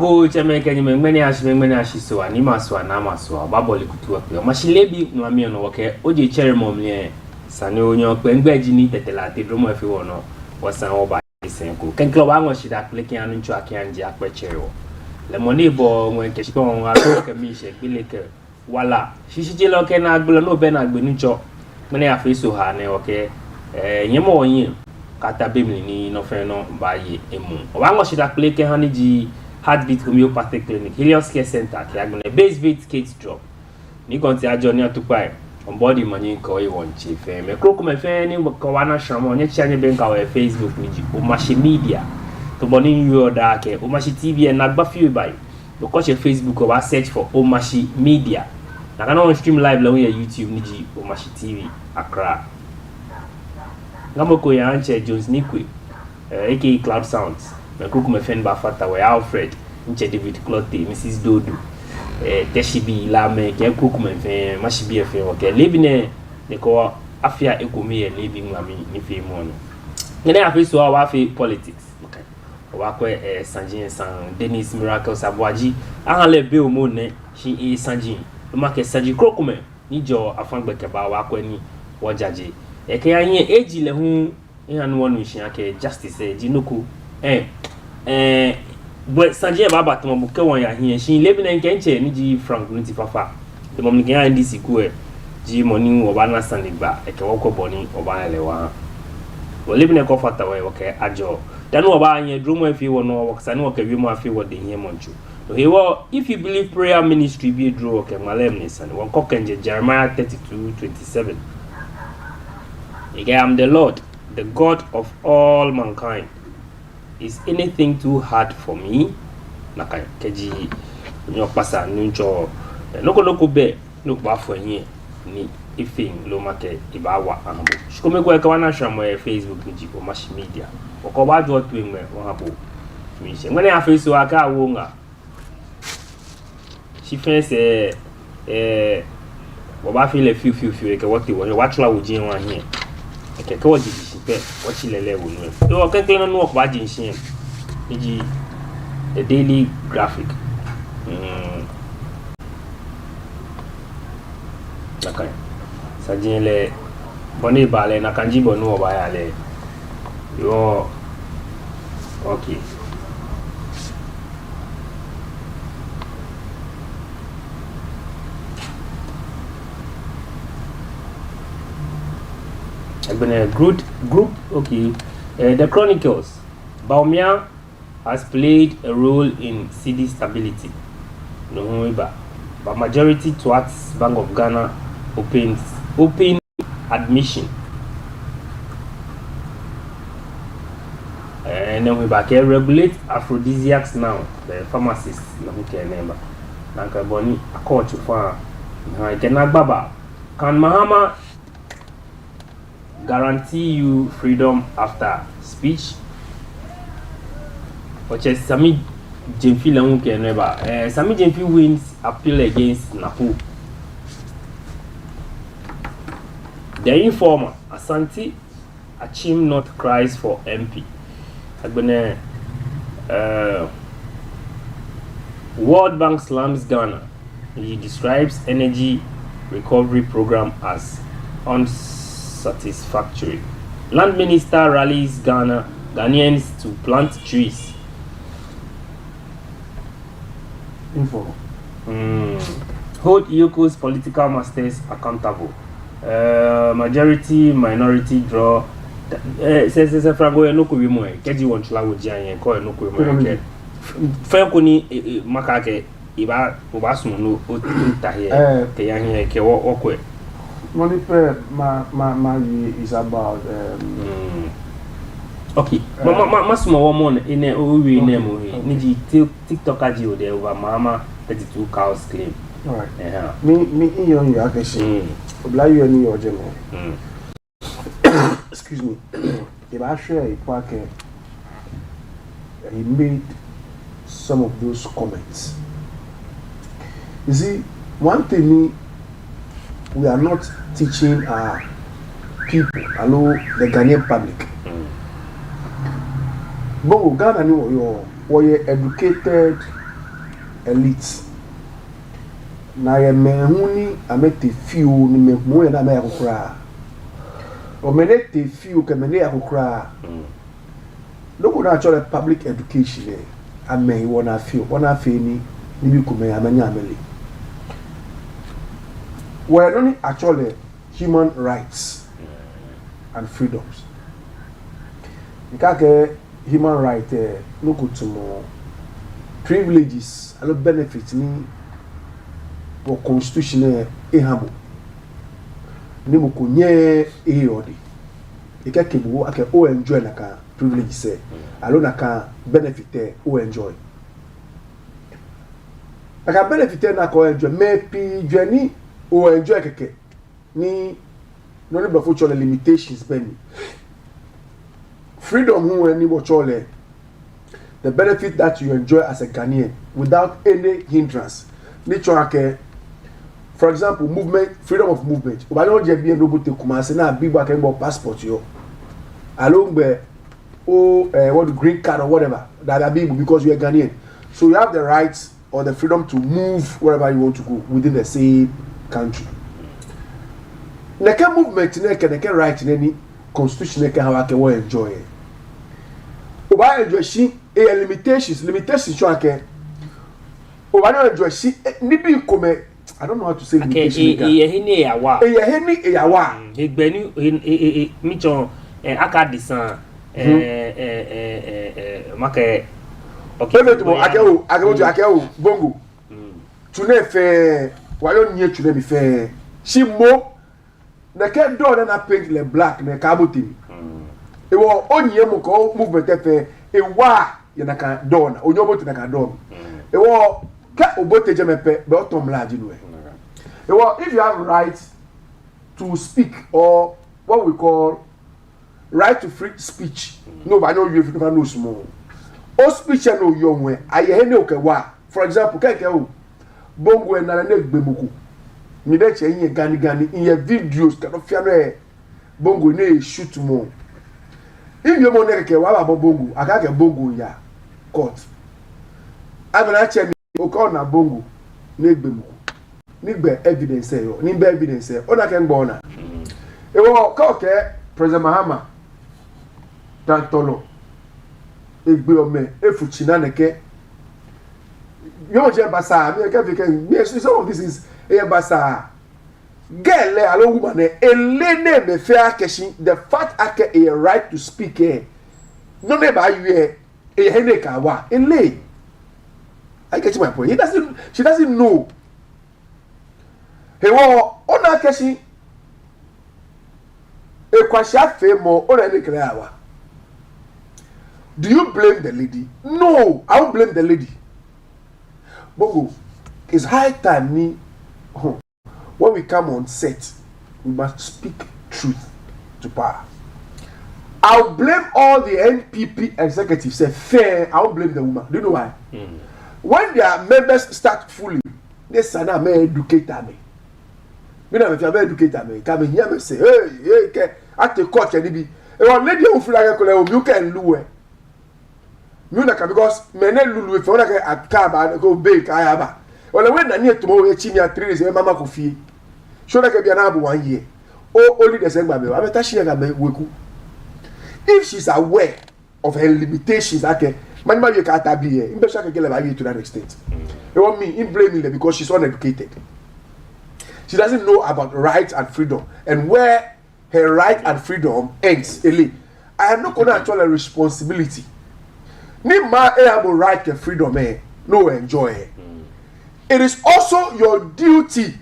go Jamaica ni many ashi so ani maso na maso baboli kutu akpe o ma shi Leebi Ŋulami no woke oje chere mom ne sane onyo pe ngbaji ni tetelate dromo afi wono wasan oba senko ken club anwo shi da pleke anu nchu akianje akpe chere wo le money bo mo ke shi ko won ato ke mi she gbele ke wala shishi je lo ke na agbo no be na agbe ncho mene afi so ha ne woke nyemo wonyin kata bemli ni no fe no ba ye emu o anwo shi da pleke haniji Heartbeat Homeopathic Clinic, Helios Care Center, Kiagone, Base Vet Kids Drop. Ni konti ajo ni atupai. On body money ko e won chief. Me kroko me fe ni ko wana shamo nye chanye benka we Facebook niji. O mashi media. To boni you da ke. O mashi TV and nagba fiwe bai. Because your Facebook o search for O mashi media. Na kana on stream live la on YouTube niji O mashi TV Accra. Ngamo ko ya anche Jones Nikwe. Aka Cloud Sounds. Me kuku me fen ba fata we Alfred nche David Clotte Mrs Dodo Teshibi la me ke kuku me fen mashibi e fen okay Leebi ne ko afia ekomi e Leebi Ŋulami ni fe mo no ngene afi so wa fi politics okay wa ko Sanjin San Dennis Miracle Sabuaji an le be o mo ne shi e Sanjin lo ma ke Sanjin kroku me ni jo afangbe ke ba wa ko ni wo jaje e ke anye eji le hu ihan wonu shi ake justice jinoku but Sanjay baba to mo ke won ya hin shin Leebi na nkenche ni ji Frank nti fafa de mo nken andi siku ji money oba na sandigba e ke woko boni oba le wa wo Leebi na ko fata we okay ajo dan oba anye drumo afi wo no wo sane wo ka wi mo afi wo de hin monchu so he wo if you believe prayer ministry be draw okay malem ni sane won ko kenje Jeremiah 32:27 again I'm the Lord the God of all mankind. Is anything too hard for me? Naka keji nyo pasa nuncho loko be no ba fo yin ni ifin lo make ibawa ambo shikome ko e ka na shamo e Facebook nji o mash media oko ba jo tu enwe won habo mi se ngene a Facebook aka wo nga shi fen se wo ba fi le fiu e ke what wo watchla wo jin wa hin ke ko di pe watch lele wo no o kan kan no ko ba jin shin iji the daily graphic okay sajin le boni bale na kanji bonu oba ya le yo okay been a group okay the Chronicles Baumia has played a role in city stability no but majority towards Bank of Ghana open admission and then we back here regulate aphrodisiacs now the pharmacists no care number nanka boni akọọchụ fa na Baba can Mahama guarantee you freedom after speech? Which is Sami Jemfi Languke never. Sami Jemfi wins appeal against Napu. The informer Asante Achim not cries for MP. Agbene World Bank slams Ghana. He describes energy recovery program as unsatisfactory. Land Minister rallies Ghanaians to plant trees. Info. Hold Yoko's political masters accountable. Majority minority draw. Says Franco no kubi mo. Keji won chula wo jian ko no kubi mo ke. Franco ni makake iba obasun no o ta here. Ke yan here ke wo ko. Money prayer ma is about okay. Ma small woman in a we name ni TikTok aji o de over mama 32 cows claim. All right. Yeah. Me in your akeshi. Obla you ni your general. Excuse me. If I share a packet, he made some of those comments. You see, one thing we are not teaching our people, the Ghanaian public. But Ghana, you're educated, elite na ye mehuni amete fiu ni mehmu ya na me yakukura o menete fiu ke mene yakukura loko na actually public education ame wona fiu wona fe ni bi kume amanya amele we're only actually human rights and freedoms because human right no go to more privileges and benefits ni for constitution ehabo ni mo ko nye odi ika kebu ake o enjoy na ka privilege say alo na ka benefit o enjoy aka benefit na ko enjoy me pi dwani o enjoy keke ni no need for chole limitations ben freedom who any chole the benefit that you enjoy as a Ghanaian without any hindrance nature for example movement freedom of movement o ba no je bi en robote Kumasi na big back and passport yo along be what green card or whatever that be because you are Ghanaian so you have the rights or the freedom to move wherever you want to go within the same country. Neka movement neka right in any constitution neka how ake we enjoy. Oba enjoy shi limitations show ake. Oba no enjoy shi ni bi come I don't know how to say limitation. Ye hini yawa. Ye hini yawa. Egbeni mi chon aka disan make okay. Ake o bongo. Tune fe wayo nye tune mi fe. Shi mo na ke do na paint le black na ka botini e wo onye mu ko movement fe e wa ye na ka do na onye boti na ka do e wo ka obote je mepe be otom laji no e wo if you have right to speak or what we call right to free speech no ba no you if you no small o speech no yo nwe aye ne o ke wa for example ke o bongo e na gbemuku ni de che yin gani in your videos ka do fia no bongo na shoot mo if you mo ne ke wa ba bongo aka ke bongo ya court abana che ni o ko na bongo na egbemu ni gbe evidence yo ni be evidence o na ke ngbo na e wo ka o ke president Mahama tantolo egbe ome efuchi na neke yo je basa mi ke fi ke yes some of this is basa girl allo woman elene me fe akeshi the fact ake a right to speak no ne ba you hene ka wa ele I get my point she doesn't know he wo ona akeshi e kwasha fe mo ona ne kra wa do you blame the lady? No, I don't blame the lady. Bongo, it's high time me when we come on set, we must speak truth to power. I'll blame all the NPP executives. Say fair, I'll blame the woman. Do you know why? When their members start fooling, they say, "I'm educated me." Me na me fi educated me. Come here me say, "Hey, at the court any be." E one lady who feel like ko you can luwe. Me na because me na lulu if one like akaba go bake ayaba. Well, when na near tomorrow we chi me 3 days mama ko fie. Show like be na abu 1 year. Only the same baby. I better she ga me weku. If she's aware of her limitations, okay, man you can't be here. In better get about you to that extent. You want me in blaming her because she's uneducated. She doesn't know about rights and freedom and where her right and freedom ends. I am not gonna actually responsibility. Ni ma have right and freedom no enjoy. It is also your duty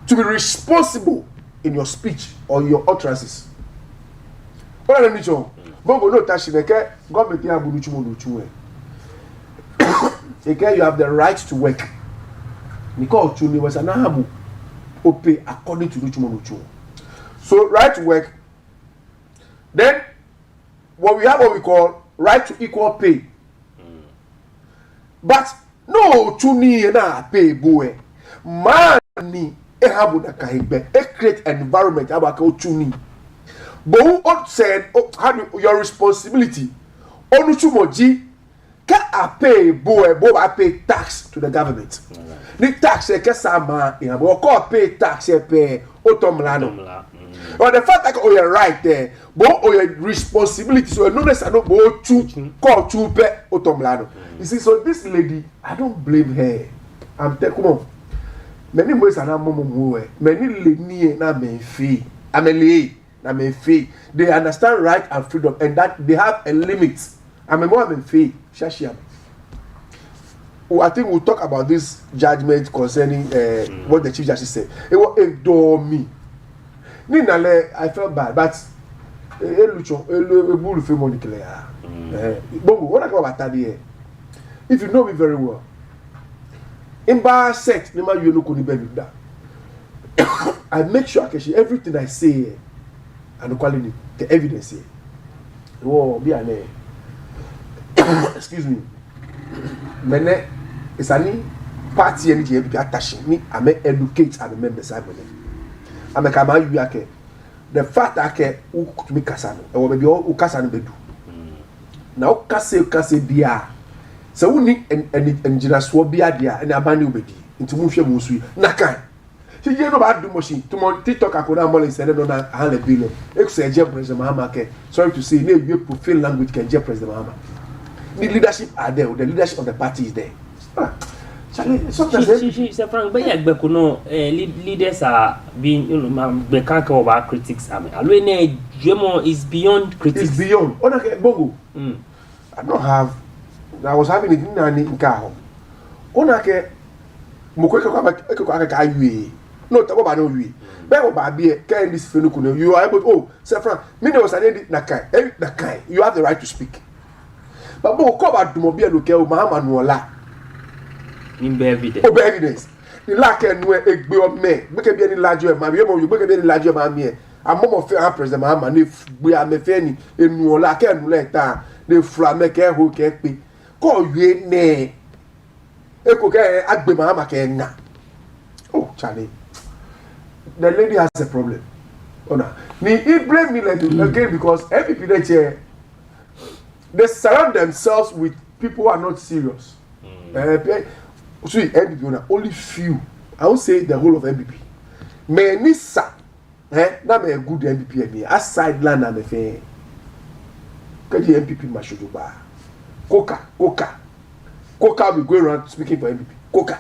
to be responsible in your speech or your utterances. What are the Bongo no tashi neke government ya bu nuchumo nuchuwe. Again, you have the right to work. Nicole Chuni was an abu ope according to nuchumo nuchumo. So right to work. Then what we call right to equal pay. But no chuni na pay boy. Mani ehabu na kahigbe. Create an environment abaka chuni. But who said, your responsibility? Onuchumoji, I pay boy I pay tax to the government. The tax e kesama in abo ko pay tax e pay otomlano. Or the fact that you're right there, but your responsibility so no less I don't go to call to pay otomlano. You see, so this lady, I don't blame her. I'm telling come on. Many ways are not momo many lady na me fee. I mean na me fee. They understand right and freedom and that they have a limit. I'm a fee. Shashia. I think we'll talk about this judgment concerning what the Chief Justice said. It was a me. Ninale, I felt bad, but what I about that here? If you know me very well, in bar set, you look on the I make sure I can everything I say and quality the evidence here. Oh, be an excuse me. Mene is any party and attaching me. I may educate and remember Simon. I make a man you ake. The fact that I to me Casano, or maybe all Casano bedu. Now Case bia. So we need and just swab bia and a banu bedi into Musha Musui. Nakan. She didn't know about the machine. Tomorrow, TikTok, I could have more than $100 billion. Except Jeff President Mahama. Sorry to say, you profane language can Jeff President Mahama. The leadership are there, the leadership of the party is there. Sometimes she Frank, but leaders are being, they can't go about critics. I mean, Alwene Jemo is beyond critics. It's beyond. Bongo. I don't have. I was having it in Kaho. Onake Mukweka no, talk about no we. But Babi, can this Fenukuno, you are able to, oh, Sir Frank, Mino was an edit Nakai. You have the right to speak. But Bo come out to Mobile Luke, Mahama Nuala. In evidence. Oh, evidence. The lack and where a gbe of me, make a any larger, my you make a any larger mammy. A moment of fair president Mahama, if we are Mefeni, in Nuala can let that, the Flameke who can't be. Call you nay. Eko Agbe Mahama can na. Oh, Charlie. The lady has a problem. Oh, no. He blame me like again because every people they surround themselves with people who are not serious. So MPP only few. I won't say the whole of MPP. Many sa, na me good MPP me. As sideline na me fe. Kaji MPP mashuduba. Coca. Coca will go around speaking for MPP. Coca.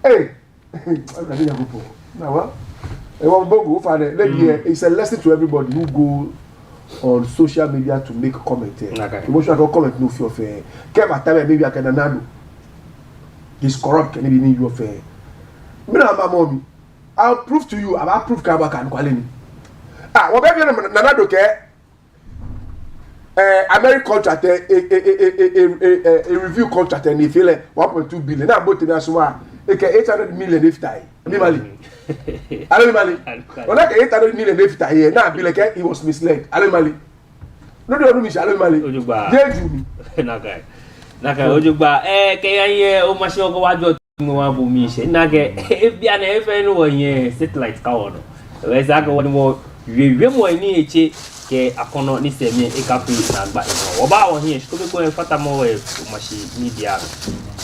Hey, I'm not going to now, it's a lesson to everybody who go on social media to make a comment. Emotional comment no fear fair. Keva time maybe I can anado. This corrupt can be you fair. Me na my mommy. I'll prove to you. I'll prove Kaba can call me. What baby nanado ke? American contract a review contract and he feel 1.2 billion. Now both in Aswa. Eke 800 million if tie. Me mali. Ale mali. Ona ke 800 million if tie here. Now be like he was misled. Ale mali. No do me ale mali. Ojugba. Jeju. Naka ojugba ke yan o ma se ogo wajo mo wa bu mi se. Naka e bia na e fe no yen satellite ka wono. We za ka woni mo wiwe mo ni eche ke akono ni se mi e ka fi na gba e. Oba wo hin ko be ko fata mo we machi media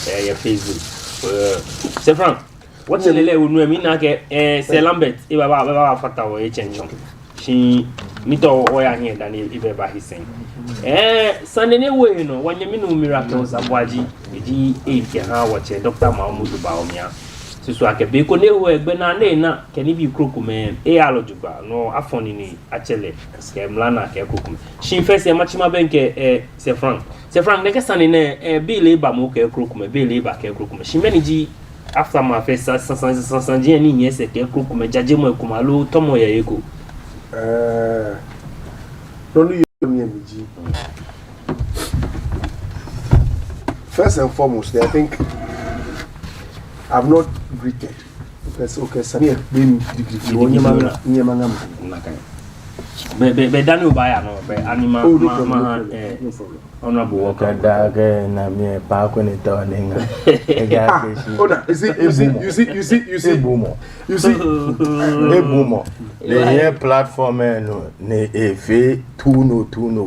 ya Facebook. C'est Frank. What you lele unu mi na ke c'est Lambert e baba fata wo e chenchon. Shi mi to o ya hin dan e be ba hisen. Sanene we no wanye mi no miracles abwaji eji e ke ha wo che Dr. Mahmoud Baomia. Sisu ake be ko ne wo egbe na na ke ni bi krokume e alojuba no afoni ni achele ke mlana ke krokume. Shi fese machima benke c'est Frank. C'est Frank neke sanene Billy ba mo ke krokume Billy ba ke krokume. Shi meniji after ma fait ça sans dire ni nie c'est ke krokume jaje mo ekumalo tomo ya eko. Don't you first and foremost, I think I've not greeted because okay, Sani been be danu baya no be anima ma honorable worker daga na me pa ko ni to ninga you see bumo e bumo le here platform no ne e fe tuno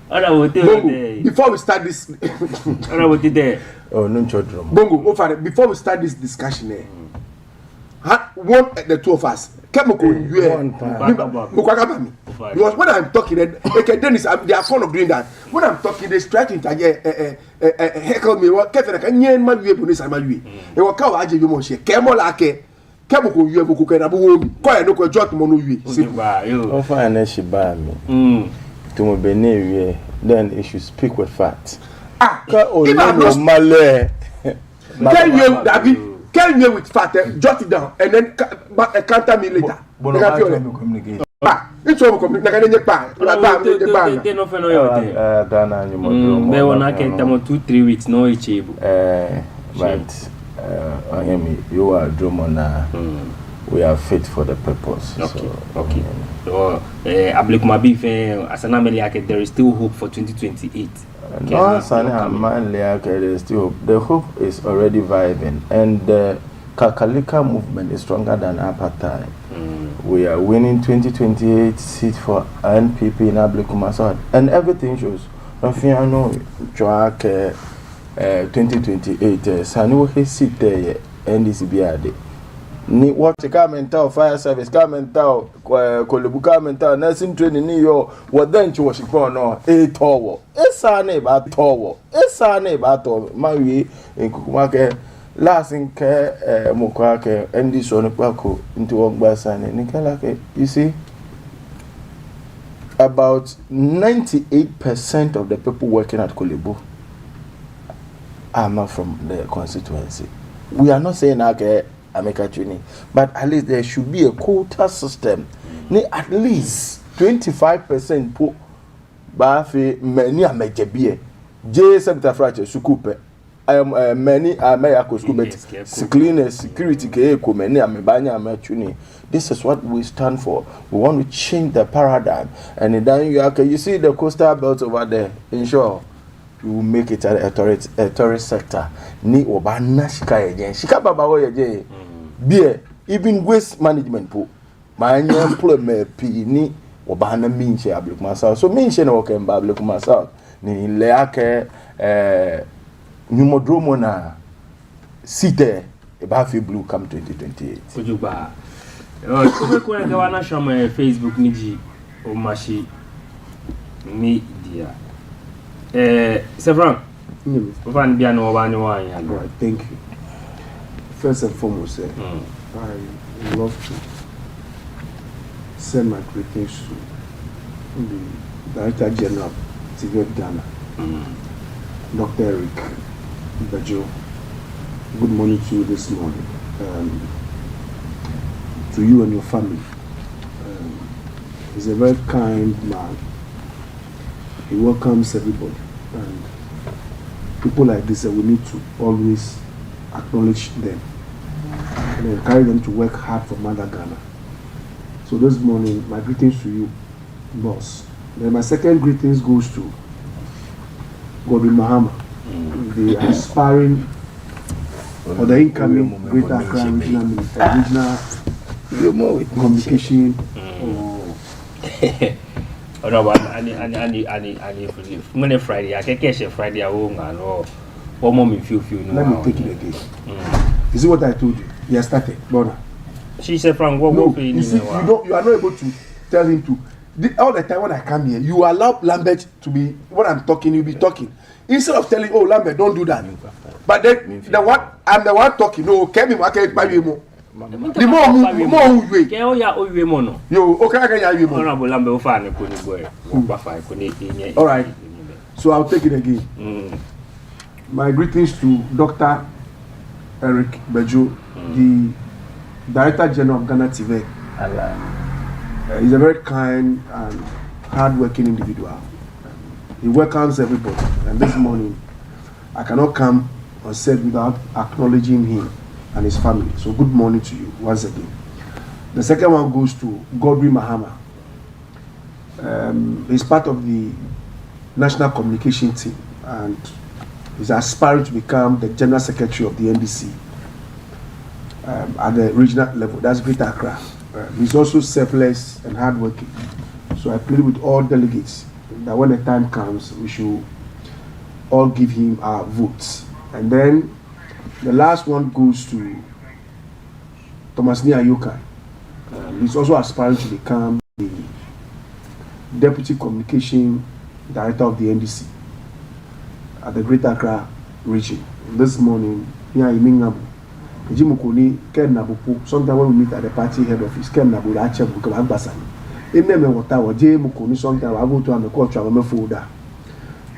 Bongo, before we start this, Oh, no children. Bongo, before we start this discussion, one the two of us, Kemoko, you because when I'm talking, okay, Dennis, they are fond of doing that. When I'm talking, they try to heckle me. What Kevin can yen my way, police, I'm a way. They will come, I give you more share. Kemolake, Kemoko, you have a cook and a boom, quite no jot mono. Oh, fine, she buy me. To my Benet, then it should speak with facts. Oh, no, Malay. Can you, David? Can you with fact, jot it down, and then counter me later. It's all communicating. There were not 2-3 weeks, no achieve. But you are drummer. We are fit for the purpose. Okay. So, there is still hope for 2028. No, there is still hope. The hope is already vibing, and the Kakalika movement is stronger than apartheid. We are winning 2028 seats for NPP in Ablekumasad, and everything shows. Rafiano Joak 2028. Sanu his seat there, NDCBRD. Ni what mental fire service mental Kolibuka mental nursing training ni yo what then to was no a tower esa neighbor tower esa neighbor to mawi in Kukumake last in care Mukwake and this one Paco into Ogbasan and Nikalake. You see, about 98% of the people working at Kolibu are not from the constituency. We are not saying okay America training, but at least there should be a quota system. At least 25% po bafi many a major J sector fracture sukupe. Many are mayako scoopet cleaners security ke many a mebanya amachuni. This is what we stand for. We want to change the paradigm, and then you see the coastal belt over there. Ensure you will make it a tourist sector. Ni obana shika again. Shika baba wo ye Beer, even waste management po. My employment P ni obana minche Ablekumasad. So minche no okay Ablekumasad. Ni leake numodromo na site ebafi blue come 2028. Ojuba. Kome kwa gawana shama Facebook niji omashi media. Sevran. Van biano wani wani. Right, thank you. First and foremost, I would love to send my greetings to the Director General of TV Ghana, Dr. Eric Bajo. Good morning to you this morning. To you and your family. He's a very kind man. He welcomes everybody. And people like this, we need to always acknowledge them and encourage them to work hard for Mother Ghana. So this morning, my greetings to you, boss. Then my second greetings goes to Godwin Mahama, the aspiring or the incoming Greater Accra Regional Communication. Oh no, but Monday Friday, I can catch a Friday. I won't know. Let me take it again. You see what I told you? He has started, brother. She said, "From what you see, you are not able to tell him to. All the time when I come here, you allow Lambert to be. When I'm talking, you be talking instead of telling, "Oh, Lambert, don't do that." But then I'm the one talking. No, Kevin, I can't buy you more. The more we you okay? I can hear you more. All right. So I'll take it again. My greetings to Dr. Eric Bajo, the Director General of Ghana TV. He's a very kind and hard-working individual. He welcomes everybody. And this morning, I cannot come on set without acknowledging him and his family. So good morning to you once again. The second one goes to Godwin Mahama. He's part of the National Communication Team and is aspiring to become the General Secretary of the NDC at the regional level. That's Greater Accra. He's also selfless and hardworking. So I plead with all delegates that when the time comes, we should all give him our votes. And then the last one goes to Thomas Niayoka. He's also aspiring to become the Deputy Communication Director of the NDC at the Greater Accra region. This morning, here in Mingabu, Jimukuni, Ken Nabupu, sometimes when we meet at the party head office, Ken Nabu, Acha Bukambasan. In them, Watawa, J Mukuni, sometimes I go to a culture of a folder.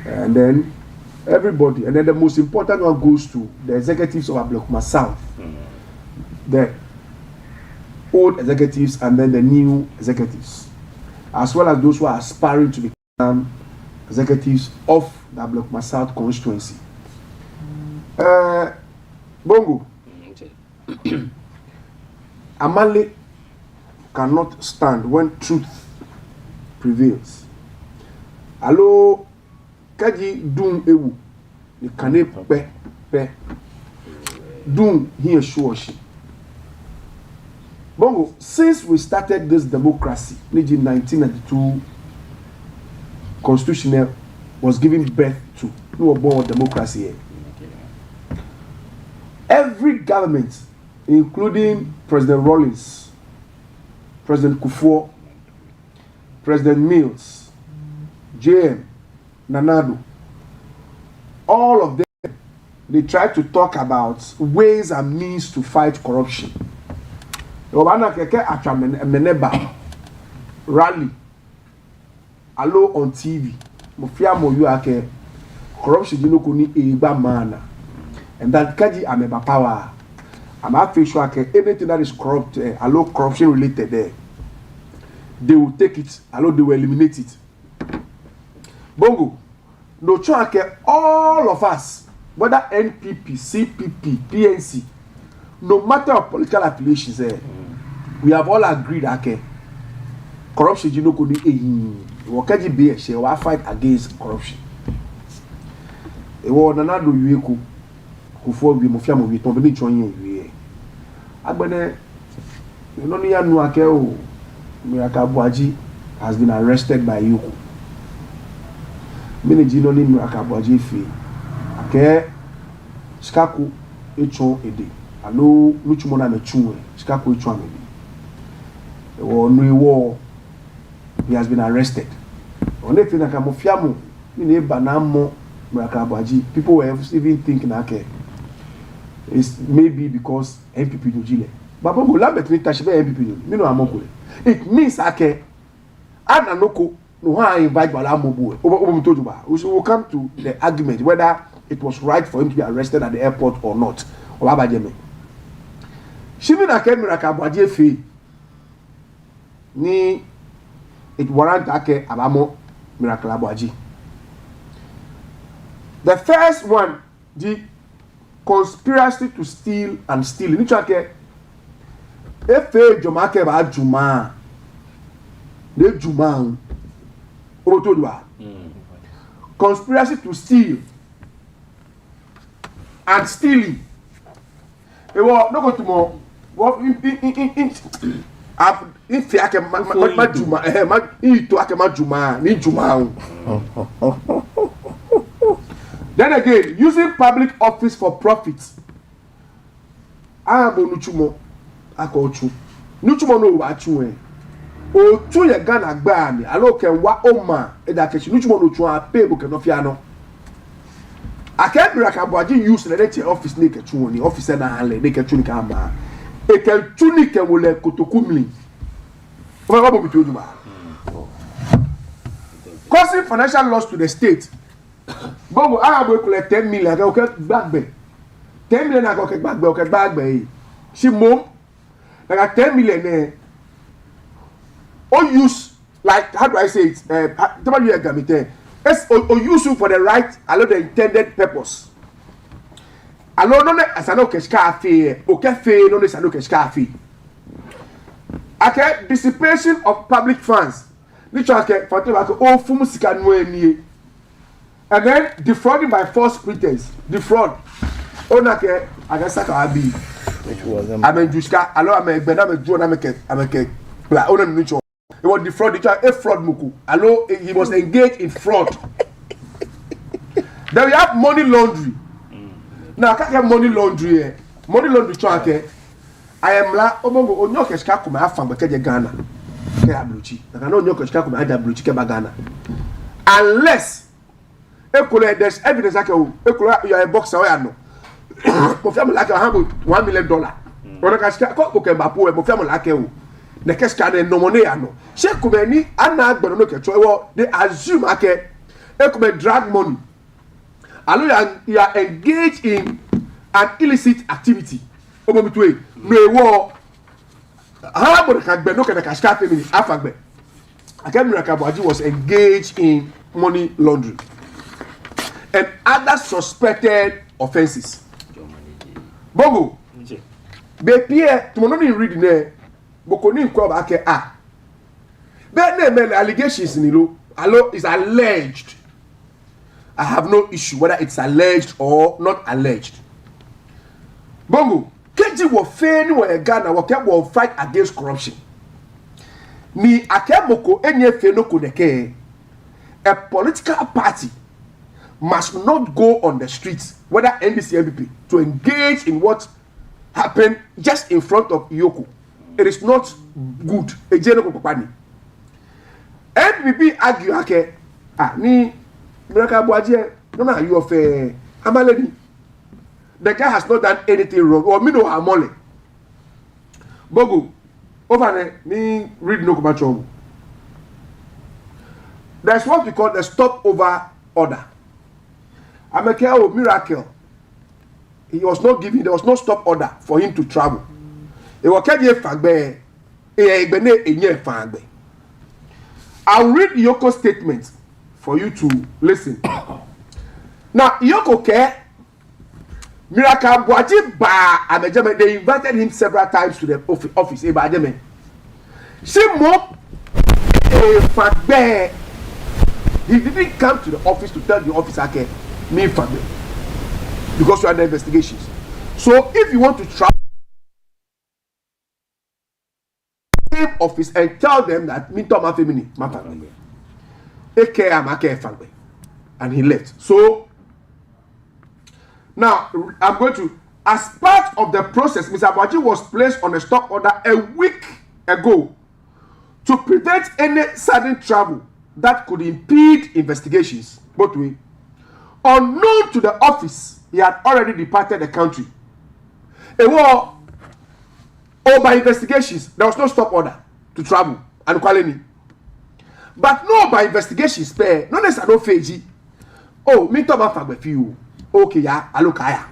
And then everybody, and then the most important one goes to the executives of Ablokuma South, the old executives, and then the new executives, as well as those who are aspiring to become executives of the Ablokuma South constituency. Bongo, Amale cannot stand when truth prevails. Allo Kaji Dum Ewu, the Kane Pe Dum here sure she. Bongo, since we started this democracy, 1992 constitution was giving birth to, we were born with democracy here. Every government, including President Rawlings, President Kufuor, President Mills, JM, Nanado, all of them, they try to talk about ways and means to fight corruption. Rally, allo on TV, Mufia Moyuake, corruption you know ni eba mana. And that kaji ameba power. I'm after sure anything that is corrupt, allo corruption related there, they will take it, allo they will eliminate it. Bongo, no choake all of us, whether NPP, CPP, PNC, no matter of political affiliations, we have all agreed that corruption you know could wakaji be a share fight against corruption. E wo nana do yueku kufo bi mo fia mo bi ton be ni chonye wie. Agbene no ni anu ake o Miraka Buaji has been arrested by Yuku. Many no ni Miraka Buaji fi ake skaku echo ede. Alo nuchumo na mechuwe skaku echo amedi. E wo no iwo he has been arrested. On anything that can fiamu, you banamo Murakabaji. People were even thinking okay, it's maybe because MPP no jile. But Bongo Lambert ni tashibe MPP no. Me no amokole. It means okay. Ana noko no ha invite Bala Mobu. We will come to the argument whether it was right for him to be arrested at the airport or not. Obabajeme. Shibi na ke Murakabaji fi ni it warrant ake abamo Miracle Abuaji. The first one, the conspiracy to steal and steal. Ni chake efe jomake ba juma. De juma. O to do conspiracy to steal and stealing. E wo no go to mo what if I can Majuma, to Akamajuma, need Juma. Then again, using public office for profit. I am Nuchumo, I call you. Nuchumo no wachu. O to your gun at Bani, I look at what Oma, education, Nuchumo no chua, pay book and ofiano. I can't be like a body use the office naked chuni, officer and handle, naked tunicama. A can tunica will let Kotokumli. Causing financial loss to the state. Bongo, I will collect 10 million. I go get back bay. 10 million. I go get back bay. She mom, I got 10 million there. Or use like how do I say it? Or use you for the right, allow the intended purpose. Allow no as I know cash cafe, or cafe, no as I know cash cafe. Okay, dissipation of public funds. And then defrauding by false pretense. Defraud. Okay, I guess I can be. Which was I mean, Juska, allow me, but I'm a drone, I'm a bla, on a mutual. He was defrauded. A fraud muku. Hello, he was engaged in fraud. Then we have money laundry. Now I can't have money laundry here. Money laundry chance. I am la omongo onyo keshika kuma afan bekeje Ghana. Ke abluchi. Na kana onyo keshika kuma aja abluchi ke ba Ghana. Unless there's evidence like you are a boxer or no. Mo fiam like I have $1 million. Ona keshika ko ko ke ba po mo fiam like you. Na keshika na no money ano. She kuma ni ana agbono no ke cho they assume ake kuma drag money. Allo you are engaged in an illicit activity. Obomituwe no wo how about the kagbe no can kashka family afagbe Akemi Rakabuaji was engaged in money laundering and other suspected offenses. Bongo be Pierre to no read there boko ni nko ba ke be na me allegations ni lo allo is alleged. I have no issue whether it's alleged or not alleged. Bongo Keji wo feni wo Ghana wo kebo fight against corruption. Ni akemoko enye feno kodeke. A political party must not go on the streets, whether NDC MPP, to engage in what happened just in front of Iyoko. It is not good. Ejeno ko papani. MPP argue ake ni Rakabuaji no na you of amaleni. The guy has not done anything wrong. Or me no amole. Bogo, over there, me read no kumacho. There's what we call the stopover order. I'm a care miracle. He was not given. There was no stop order for him to travel. It was kept here fagbe. I'll read Yoko's statement for you to listen. Now Yoko care. Rakabuaji ba amejeme, they invited him several times to the office. Ebajeme. Shimo fagbe. He didn't come to the office to tell the officer, okay, me fagbe, because you are the investigations. So if you want to travel the office and tell them that me to my family, my family, eke amake fagbe, and he left. So. Now, I'm going to, as part of the process, Mr. Abuaji was placed on a stop order a week ago to prevent any sudden travel that could impede investigations, both ways. Unknown to the office, he had already departed the country. By investigations, there was no stop order to travel and Kwaleni. But no, by investigations, no necessarily no feji. Me to ma fagbe fi o. Okay, yeah, I look higher.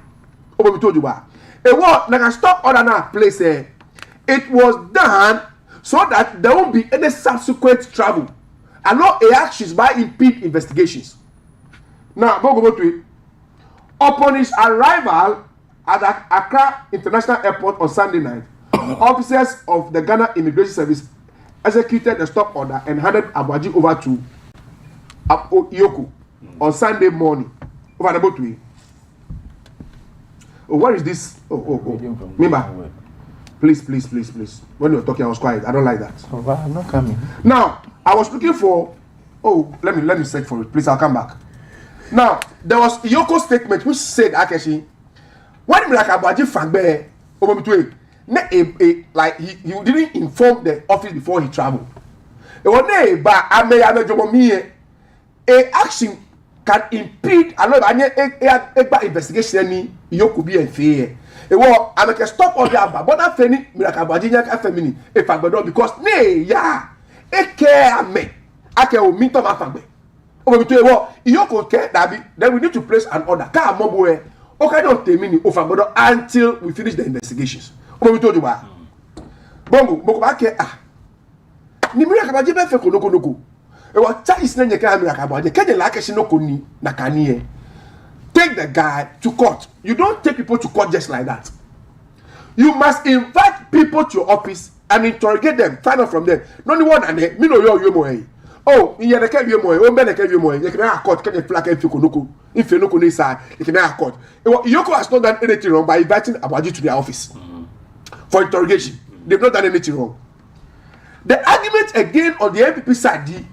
Obo told you ba. Like a stop order now place. It was done so that there won't be any subsequent travel. And no actions by impede investigations. Now, go to it. Upon his arrival at Accra International Airport on Sunday night, officers of the Ghana Immigration Service executed the stop order and handed Abuaji over to Iyoko on Sunday morning. Over the boatway. Where is this? Remember, please. When you're talking, I was quiet. I don't like that. I'm not coming. Now, I was looking for. Let me search for it. Please, I'll come back. Now, there was Yoko's statement which said, Akeshi, when Abuaji fagbe, like he didn't inform the office before he traveled. It was a action can impede investigation ni Iyoko bi enfe e wo ameke stop all that but that feni Abuaji nyaka family e fagbedo because ne ya eke ame ake o mi to ma fagbe o bi to e wo Iyoko ke dabi then we need to place an order ka mobo e o ka don temi ni o fagbedo until we finish the investigations o bi to do ba bongo boko ba ke ni Abuaji be fe konoko Charles take the guy to court. You don't take people to court just like that. You must invite people to your office and interrogate them, find out from them. No one and me no yo mo. Oh, in the cave mo, oh, ben the cave mo. You can have court, can you flag if you no ko inside, you can have court. Iyoko has not done anything wrong by inviting Abuaji to their office for interrogation. They've not done anything wrong. The argument again on the NPP side,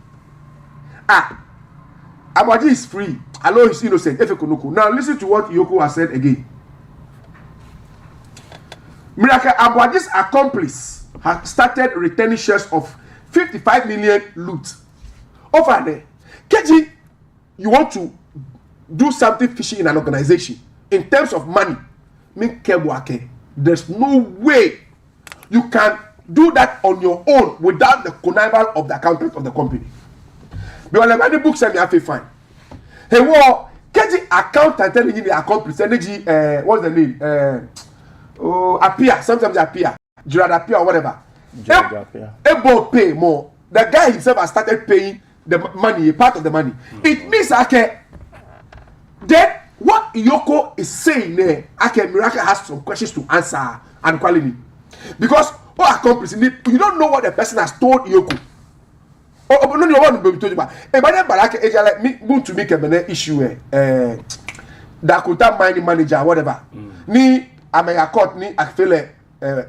Abwaji is free. Allah is innocent. Now listen to what Yoko has said again. Miracle Abwaji's accomplice has started returning shares of 55 million loot. Over there, KG, you want to do something fishy in an organization in terms of money. There's no way you can do that on your own without the connivance of the accountant of the company. Because the money books and you have to find. Hey, well, KG accountant telling you the accomplice, energy, what's the name? Appear, sometimes appear, Gerard appear or whatever. Able pay more. The guy himself has started paying the money, a part of the money. It means then what Yoko is saying there, Miracle has some questions to answer and quality. Because accomplice, you don't know what the person has told Yoko. No, you want to be told about. But then Baraka like me want to make a issue Dakota mining manager whatever. Ni Amaya court ni I feel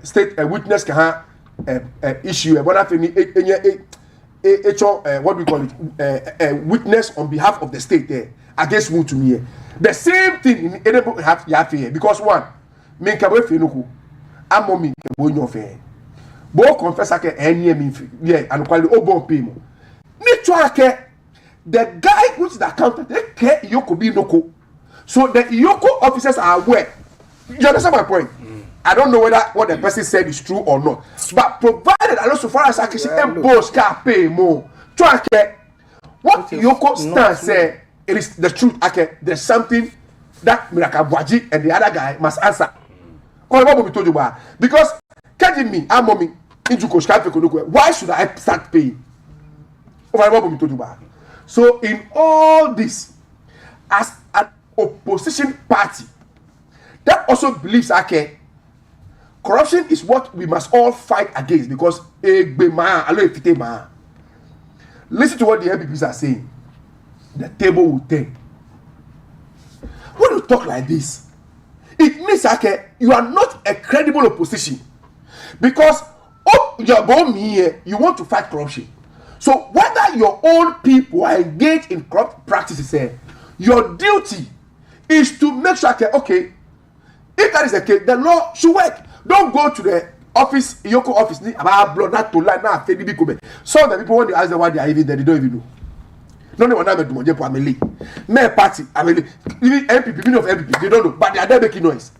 state witness can have issue what I feel what we call it witness on behalf of the state against who to me. The same thing in any book have here because one me kabe fenuku amomi kebo nyo fe bo confess ake enye me yeah and quality obo pay mo the guy who's the accountant Yoko be noko so the Yoko officers are aware. You understand my point? I don't know whether what the person said is true or not, but provided and so far as I can see boss can pay more what Yoko stands say it is the truth. There's something that Miracle Abwaji and the other guy must answer. Because catching me, I'm mommy into why should I start paying? So in all this, as an opposition party that also believes corruption is what we must all fight against because listen to what the MPPs are saying. The table will turn. When you talk like this, it means you are not a credible opposition because you're going here, you want to fight corruption. So whether your own people are engaged in corrupt practices, your duty is to make sure okay, if that is the case, the law should work. Don't go to the office, Yoko office, about blood, not to lie, now, some of the people when they ask them why they are even there, they don't even know. No, no, no, no, no, family. My party, even MPP, many of MPP, they don't know, but they are there making noise.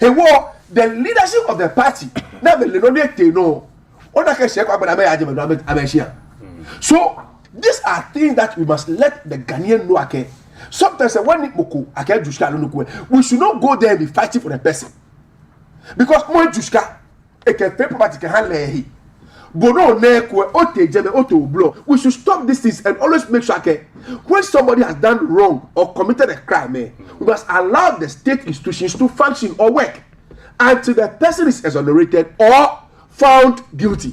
Hey, well, the leadership of the party, now they know. So, these are things that we must let the Ghanaian know. Sometimes when we should not go there and be fighting for the person. Because more Juska, a property can handle we should stop these things and always make sure when somebody has done wrong or committed a crime, we must allow the state institutions to function or work until the person is exonerated or found guilty.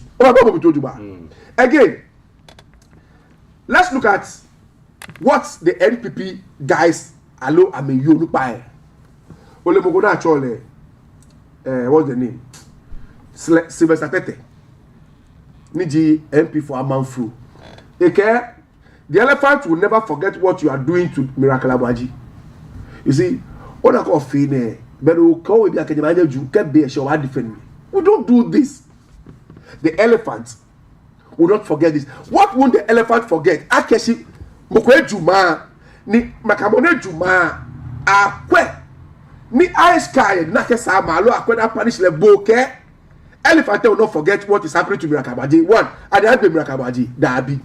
Again, let's look at what the NPP guys allow what's the name? Sylvester Tete. Niji MP for Amanfru. The elephant will never forget what you are doing to Miracle Abwaji. You see, what I call fine, but we call we don't do this. The elephant will not forget this. What won't the elephant forget? Akeshi Mokwe Juma ni Makamone Juma akwe ni ice sky na kesa malo akwe na punish le boke. Elephant will not forget what is happening to Miracle Abwaji. One, at the end of Miracle Abwaji, Dabi.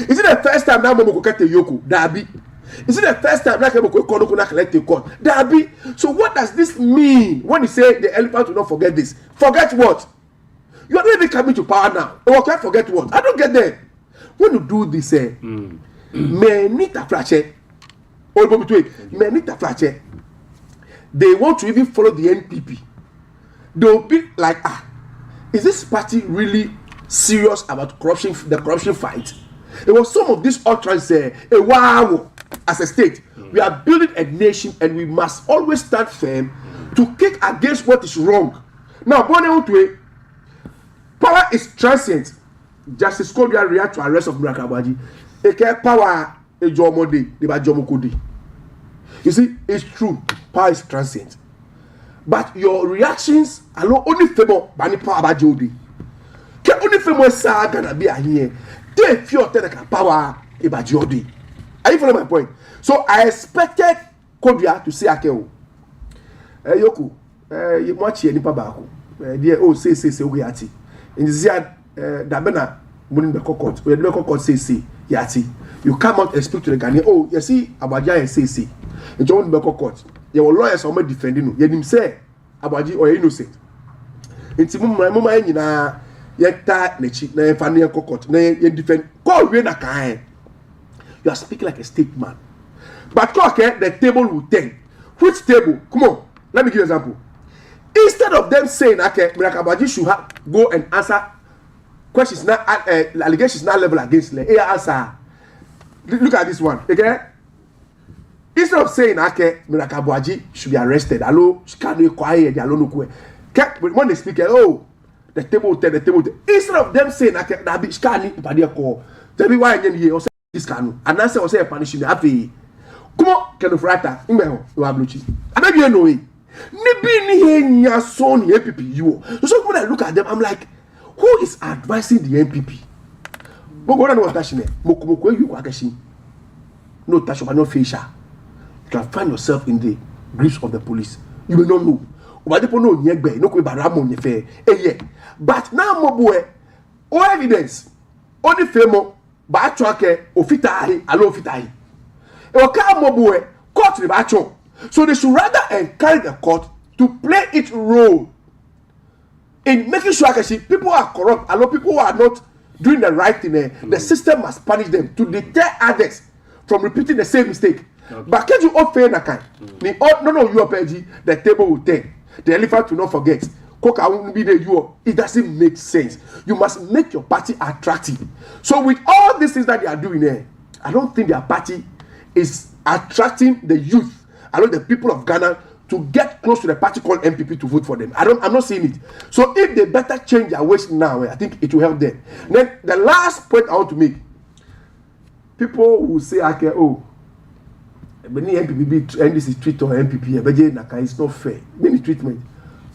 Is it the first time now Momo get the Yoko? Dabi. Is it the first time that Momo collect the court? Dabi. So what does this mean when you say the elephant will not forget this? Forget what? You are not even coming to power now. Or can forget what? I don't get that. When you do this, menita flache. They want to even follow the NPP. They'll be like, is this party really serious about corruption, the corruption fight? It was some of these utterances say, wow, as a state, we are building a nation and we must always stand firm to kick against what is wrong. Now, power is transient. Justice Kodua react to arrest of Miracle Abaji. Eke power a jomode, they ba jomokodi. You see, it's true. Power is transient. But your reactions alone only favor bani power Abaji odi. Ke only favor sa gonna be here. They feel that power Abaji odi. Are you following my point? So I expected Kodua to say akeo. Yoku, you watch here nipa baako. Dear oh say yati. In the Ziad Dabena Munin Court, we had court say yati. You come out and speak to the Ghanaian. Oh, you see Abaji and say. In John Beko Court, your lawyers are defending you. Yedim say Abaji or innocent. In Timuma na yeta nechi na family court na ye defend. Call we na kai. You are speaking like a statesman. But okay, the table will turn. Which table? Come on, let me give you an example. Instead of them saying, okay, Miracle Abaji should go and answer questions now, allegations now level against the answer. Look at this one, okay? Instead of saying, okay, Miracle Abaji should be arrested, hello, she can't be quiet, when they speak, oh, the table will turn, the table will turn. Instead of them saying, okay, that bitch can't be call. Tell me why I'm here, or say this can, and answer or say a punishment, happy. Come on, can of writer, you have blue cheese. I don't even know it. Nibi ni nya so ni MPP you. So when I look at them, I'm like, who is advising the MPP? But go know what that shine. Moko you kwakashi. No touch but no facial. You can find yourself in the grips of the police. You will not know. Obadepo no nyegbe, no ko baramo nyefe. But now mo boy, all evidence. Only femo ba atwake ofitahi, alo ofitahi. E o ka mo boy, court ni ba atwo. So they should rather encourage the court to play its role in making sure that people are corrupt, a lot of people who are not doing the right thing. The system must punish them to deter others from repeating the same mistake. Okay. But can you offer na kind? No, you are the table will turn. The elephant will not forget. Coca won't be there. It doesn't make sense. You must make your party attractive. So with all these things that they are doing there, I don't think their party is attracting the youth. Allow the people of Ghana to get close to the party called MPP to vote for them. I'm not saying it. So if they better change their ways now, I think it will help them. Then the last point I want to make, people will say, okay, oh, many MPP NDC treat or MPP, it's not fair. Many treatment.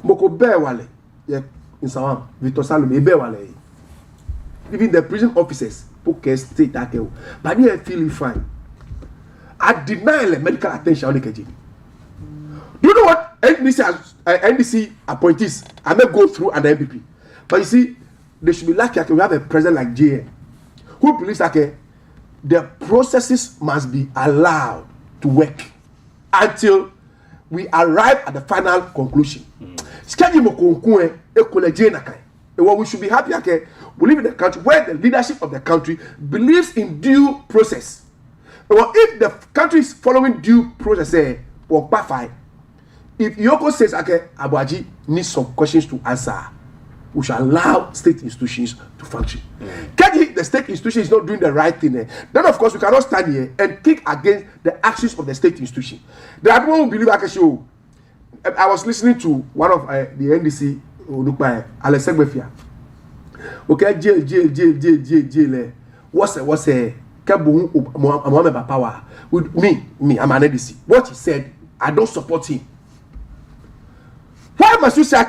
Moko bear wale, in Sawam, Victor Salome, bear wale. Even the prison officers, okay, state but they are feeling fine. I deny the medical attention on the KG. Do you know what NDC appointees I may go through and the MPP? But you see, they should be lucky we have a president like JN who believes that the processes must be allowed to work until we arrive at the final conclusion. We should be happy we live in a country where the leadership of the country believes in due process. Well, if the country is following due process, or perfect, if Yoko says, okay, Abaji needs some questions to answer, we shall allow state institutions to function. Can the state institution is not doing the right thing, then of course we cannot stand here and kick against the actions of the state institution. There are people who believe I was listening to one of the NDC, Alex Segbefia. Okay, jail. What's a Mohammed power with me, I'm an NDC. What he said, I don't support him. Why must you say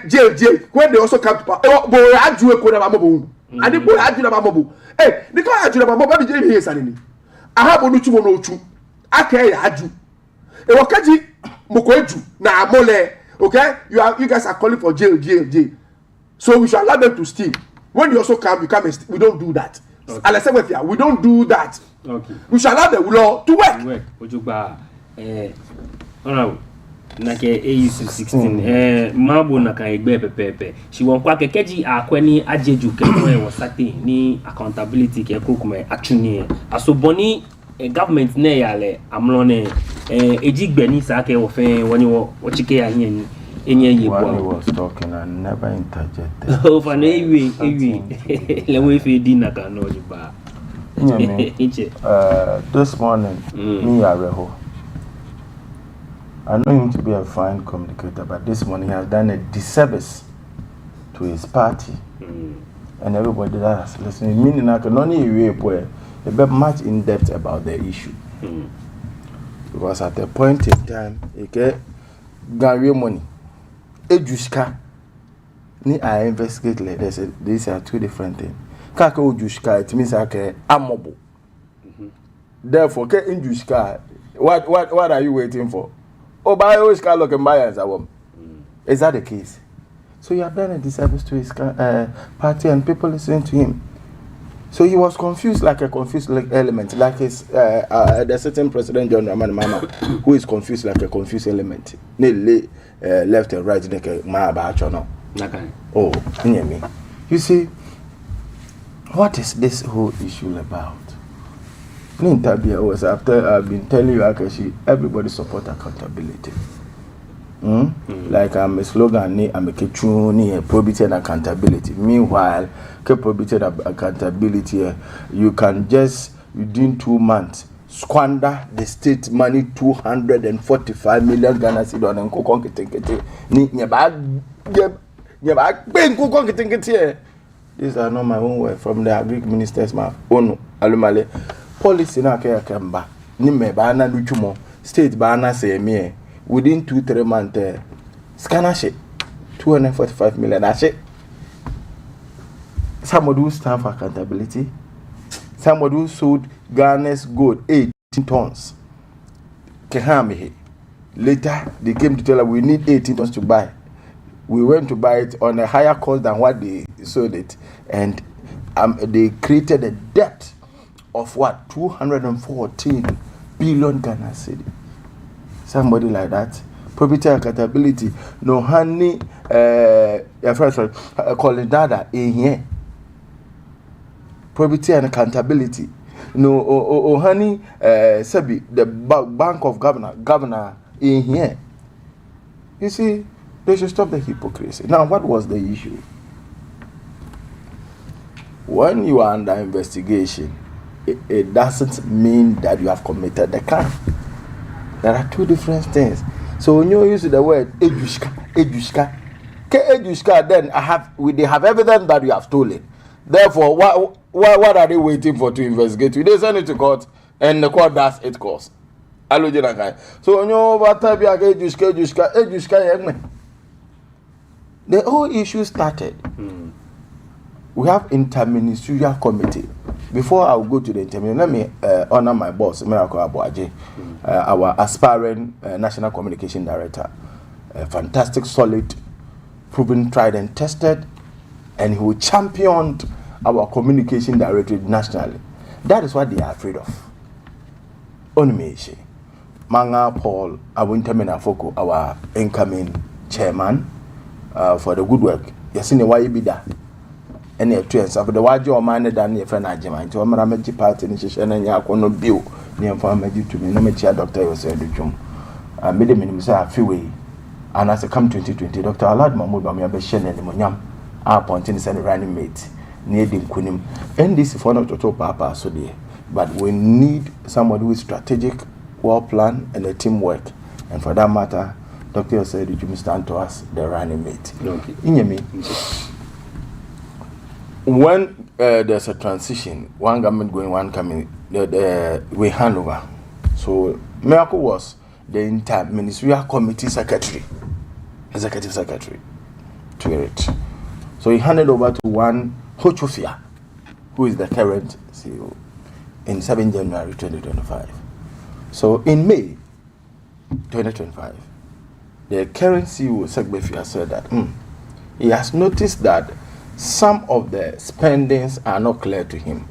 jail when they also come to power? I do a code about mobile. I didn't put I do about mobile. Hey, because I do about mobile, jail here, Sanini. I have no two. I can't do. A wakaji Mokoju na mole. Okay, you guys are calling for jail. So we should allow them to steal. When you also come, you come and steal. We don't do that. Okay. We don't do that. Okay. We shall allow the law to work. Ojuba, nake AUC 16 mabo na kan egbe pepepe she won kwa kekeji akwani ajeju kekwe wasate ni accountability ke kokuma atuni asoboni government na yale amlone ejigbe ni sake wo fe woni wo chike ya yen enye yebo I was talking and never interjected. Oh for na ewi le we fe di na kan no Ojuba. This morning me areho I know him to be a fine communicator, but this morning he has done a disservice to his party and everybody that's listening, meaning I can only be much in depth about the issue. Because at a point in time, you get Gary money, Ejuska. I investigate like this. These are two different things. Kaka Ujuska, it means like amable. Therefore, ke Injuska, what are you waiting for? Oh, buy Ujuska look and buy as a woman. Is that the case? So you have done a disservice to his party and people listening to him. So he was confused like a confused element, like his the certain President John Ramani Mama, who is confused like a confused element. Left and right, like ma about no. Oh, me. You see, what is this whole issue about? Was after I've been telling you, actually, everybody support accountability. Like I'm a slogan, I'm a kitchen, probity and accountability. Meanwhile, probity and accountability, you can just within 2 months squander the state money 245 million Ghana cedis on Nkokonkete. These are not my own words from the Agric Minister's mouth. Ono alumale policy na kemba ni me ba na luchumo state ba na say me within 2-3 months scanner shit 245 million ashe. Somebody who stand for accountability, somebody who sold Ghana's gold 18 tons. Kehame. Later they came to tell us we need 18 tons to buy. We went to buy it on a higher cost than what they sold it, and they created a debt of what 214 billion Ghana cedi. Somebody like that. Property accountability. No honey. First calling dada in here. Property and accountability. No honey. Sebi the Bank of Governor in here. You see. They should stop the hypocrisy. Now, what was the issue? When you are under investigation, it doesn't mean that you have committed the crime. There are two different things. So when you use the word edushka, then they have evidence that you have stolen. Therefore, what are they waiting for to investigate? They send it to court, and the court does its course. So when you over edushka, the whole issue started. We have interministerial committee. Before I will go to the interministerial, let me honor my boss, Miracle Abuaje, our aspiring National Communication Director. Fantastic, solid, proven, tried and tested, and he championed our communication directorate nationally. That is what they are afraid of. Onimeishi. Manga Paul Awintamina Foko, our incoming chairman, for the good work. Yes, in the way be that. Any trends of the wide your man than your friend Ajima. To a Marameji party in Shishan and Yakono Bill, near Farmaji to me, no mature doctor was said the chum. I made him in a few way. And as I come 2020, Dr. Alad Mahmoud Bamia Beshen and Monyam, our pointing is a running mate, near Dim Kunim. And this is for not to talk papa so dear. But we need somebody with strategic, well planned, and a teamwork. And for that matter, Dr. said, "Did you stand to us, the running mate?" Okay. When there's a transition, one government going, one coming, we hand over. So Miracle was the interministerial committee secretary, executive secretary, to it. So he handed over to one Hochofia, who is the current CEO, in 7 January 2025. So in May 2025. The current CEO, Segbefia, said that he has noticed that some of the spendings are not clear to him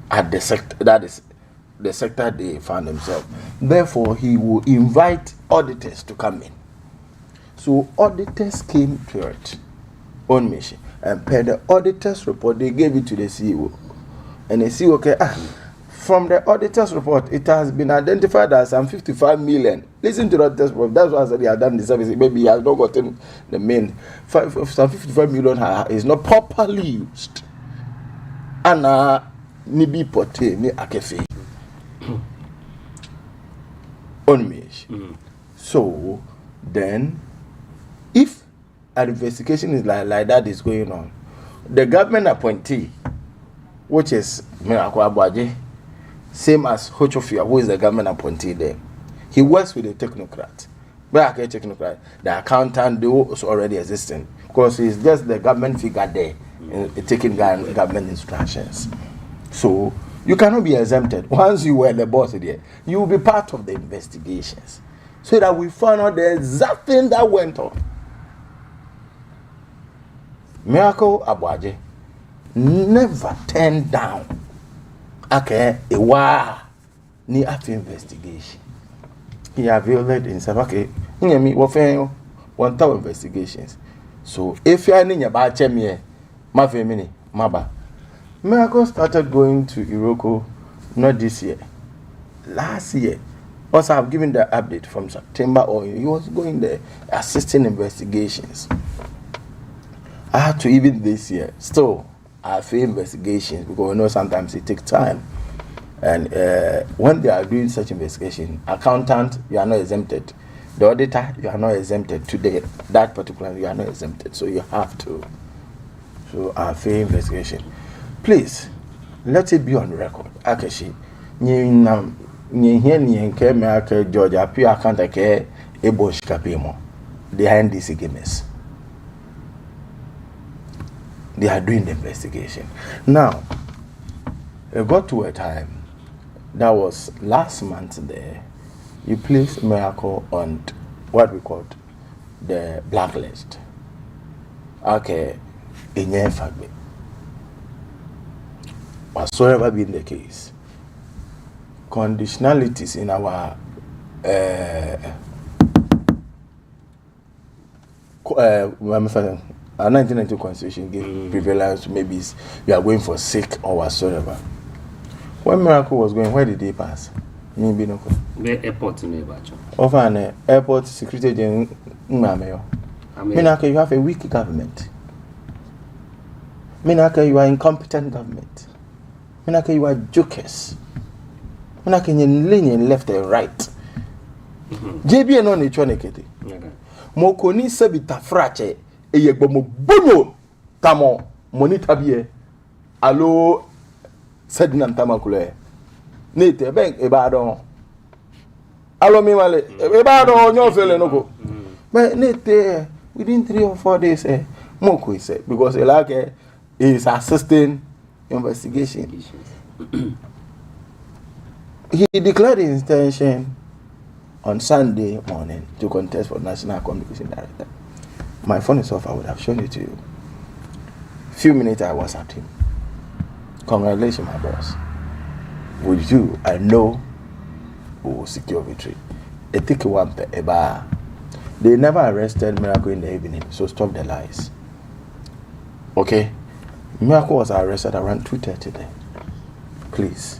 at the sector, that is the sector they found themselves. Therefore, he will invite auditors to come in. So auditors came to it on mission, and per the auditors report, they gave it to the CEO. And the CEO, from the auditor's report, it has been identified as some 55 million. Listen to the auditor's report. That's why I said he has done the service. Maybe he has not gotten the main. Some 55 million is not properly used. Anna nibi pote ni akefe. On me. So then, if an investigation is like that is going on, the government appointee, which is Miracle Abuaje, same as Hochofia, who is the government appointee there. He works with the technocrat. But a technocrat, the accountant is already existing because he's just the government figure there, taking government instructions. So you cannot be exempted. Once you were the boss there, you will be part of the investigations, so that we find out the exact thing that went on. Miracle Abuaje never turned down a ni after investigation. He availed himself. Okay, me one time investigations. So if you are in your bad chemie, my family, maba. Miracle started going to Iroko not this year, last year. Also, I've given the update from September, or he was going there assisting investigations. I had to even this year. Still, I feel investigations because we know sometimes it takes time. And when they are doing such investigation, accountant, you are not exempted. The auditor, you are not exempted. Today, that particular, you are not exempted. So you have to. So I feel investigation. Please, let it be on record. Akashi, George, appear account ake ebo shikapimo. They are NDC gamers. They are doing the investigation. Now, it got to a time, that was last month there, you placed Miracle on what we called the blacklist. Okay, in your family. Whatsoever being the case, conditionalities in our 1992 constitution give prevalence. Maybe you are going for sick or whatsoever. When Miracle was going, where did he pass? Maybe no. The airport in Nebacho. Over an airport security agent. Miracle, you have a weak government. Miracle, you are incompetent government. Miracle, you are jokers. Miracle, you lean left and right. JB and only chonekete. Mokoni sebita frache. Eyegbomo bono tamo monita bie alo sedina tamakule nete ben ebadon alo mi male ebadon nyo fele noko but nete within 3 or 4 days moko is because like is assisting investigation. He declared his intention on Sunday morning to contest for National Communication Director. My phone is off, I would have shown it to you. Few minutes I was at him. Congratulations, my boss. With you, I know we will secure victory. They never arrested Miracle in the evening, so stop the lies. Okay? Miracle was arrested around 2:30 there. Please.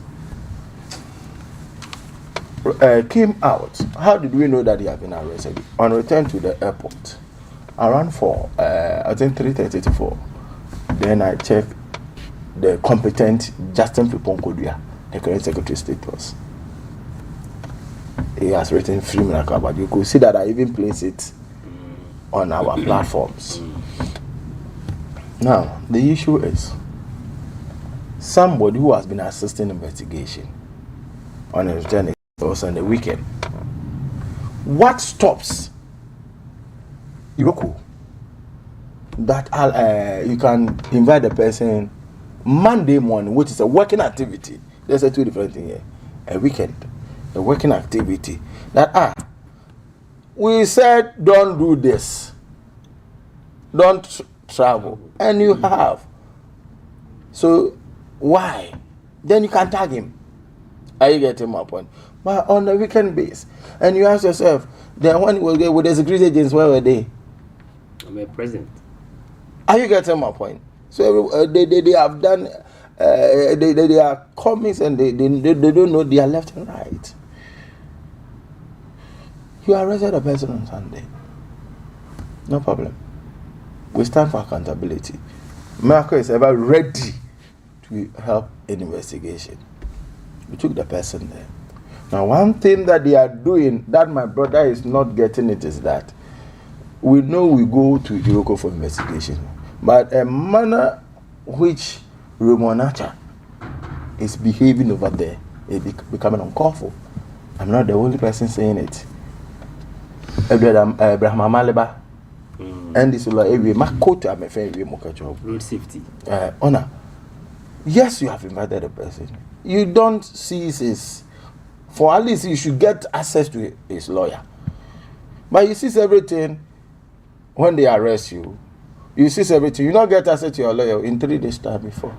Came out. How did we know that he had been arrested? On return to the airport. Around 4, I think 3:30 to 4. Then I checked the competent Justin Piponkodia, the current Secretary of State was. He has written free Miracle, but you could see that I even place it on our platforms. Now, the issue is somebody who has been assisting investigation on his journey also on the weekend. What stops Iroko that you can invite the person Monday morning, which is a working activity? There's a two different thing here. A weekend, a working activity. That we said don't do this, don't travel, and you have. So why? Then you can tag him. Are you getting my point? But on the weekend base, and you ask yourself, then when he was there with the security agents, where were they? I'm a president. Are you getting my point? So they have done, they are comics and they don't know they are left and right. You arrested a person on Sunday. No problem. We stand for accountability. Miracle is ever ready to help in investigation. We took the person there. Now, one thing that they are doing that my brother is not getting it is that we know we go to Iroko for investigation, but a manner which Romonacha is behaving over there is becoming uncalled for. I'm not the only person saying it. Abraham Amaleba and this will every my coat I'm a fair road safety. Honor. Yes, you have invited a person. You don't seize his, for at least you should get access to his lawyer. But you seize everything when they arrest you. You seize everything. You don't get access to your lawyer in 3 days time before.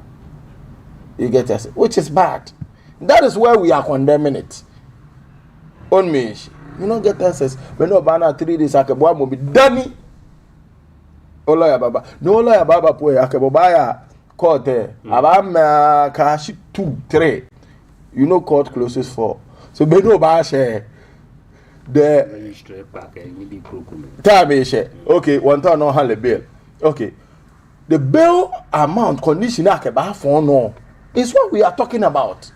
You get access, which is bad. That is where we are condemning it. On me, you don't get access. When no banner 3 days, I can be dummy. Oh lawyer baba, no lawyer baba poe akebobaya court there. Abam kashi 2, 3. You know court closes 4. So be no ba share the time share. Okay, 1 ton no handle bail. Okay. The bail amount condition akeba for no is what we are talking about.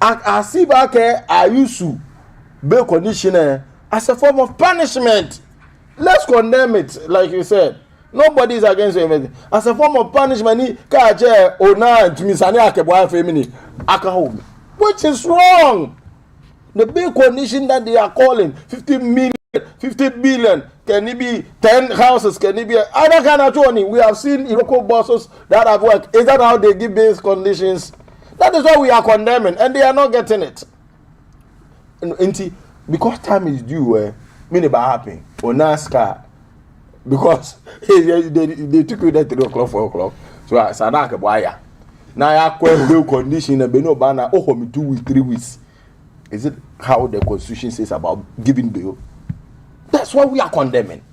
I see back I used to bail condition as a form of punishment. Let's condemn it, like you said. Nobody is against everything. As a form of punishment, which is wrong. The big condition that they are calling 50 million, 50 billion, can it be 10 houses, can it be other kind of money? We have seen local bosses that have worked. Is that how they give base conditions? That is what we are condemning, and they are not getting it. And because time is due, mean about happening or NASCAR, because they took you there 3 o'clock, 4 o'clock. So I said, now I have a condition and be no banner. Oh, me 2 weeks, 3 weeks. Is it how the Constitution says about giving bail? That's what we are condemning.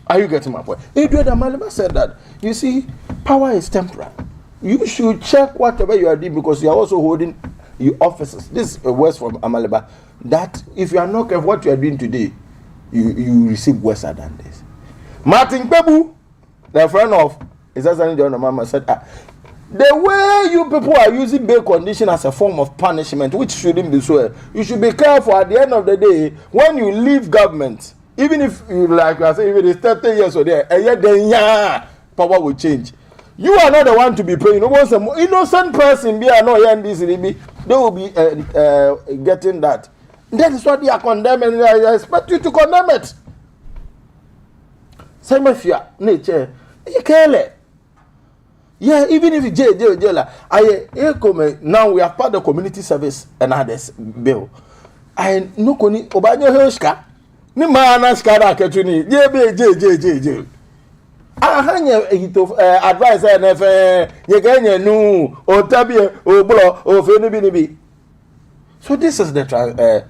Are you getting my point? Adrian Amaleba said that. You see, power is temporal. You should check whatever you are doing because you are also holding your offices. This is a word from Amaleba that if you are not careful what you are doing today, you receive worse than this. Martin Pebu, the friend of Isasani John Mama, said, the way you people are using bail condition as a form of punishment, which shouldn't be so, you should be careful at the end of the day when you leave government, even if you like I say, even it's 30 years or there, and yet then power will change. You are not the one to be paying. No one's an innocent person be no they will be getting that. That is what they are condemning, and I expect you to condemn it. Same if you are nature, you care. Yeah, even if you jail, now we have part of the community service and others bill. I no koni obanyo hoshka. Ni mana skara ketuni. J. Ahanya hito advice na ye ganya nu o tabi o blo o fe ni bi. So this is the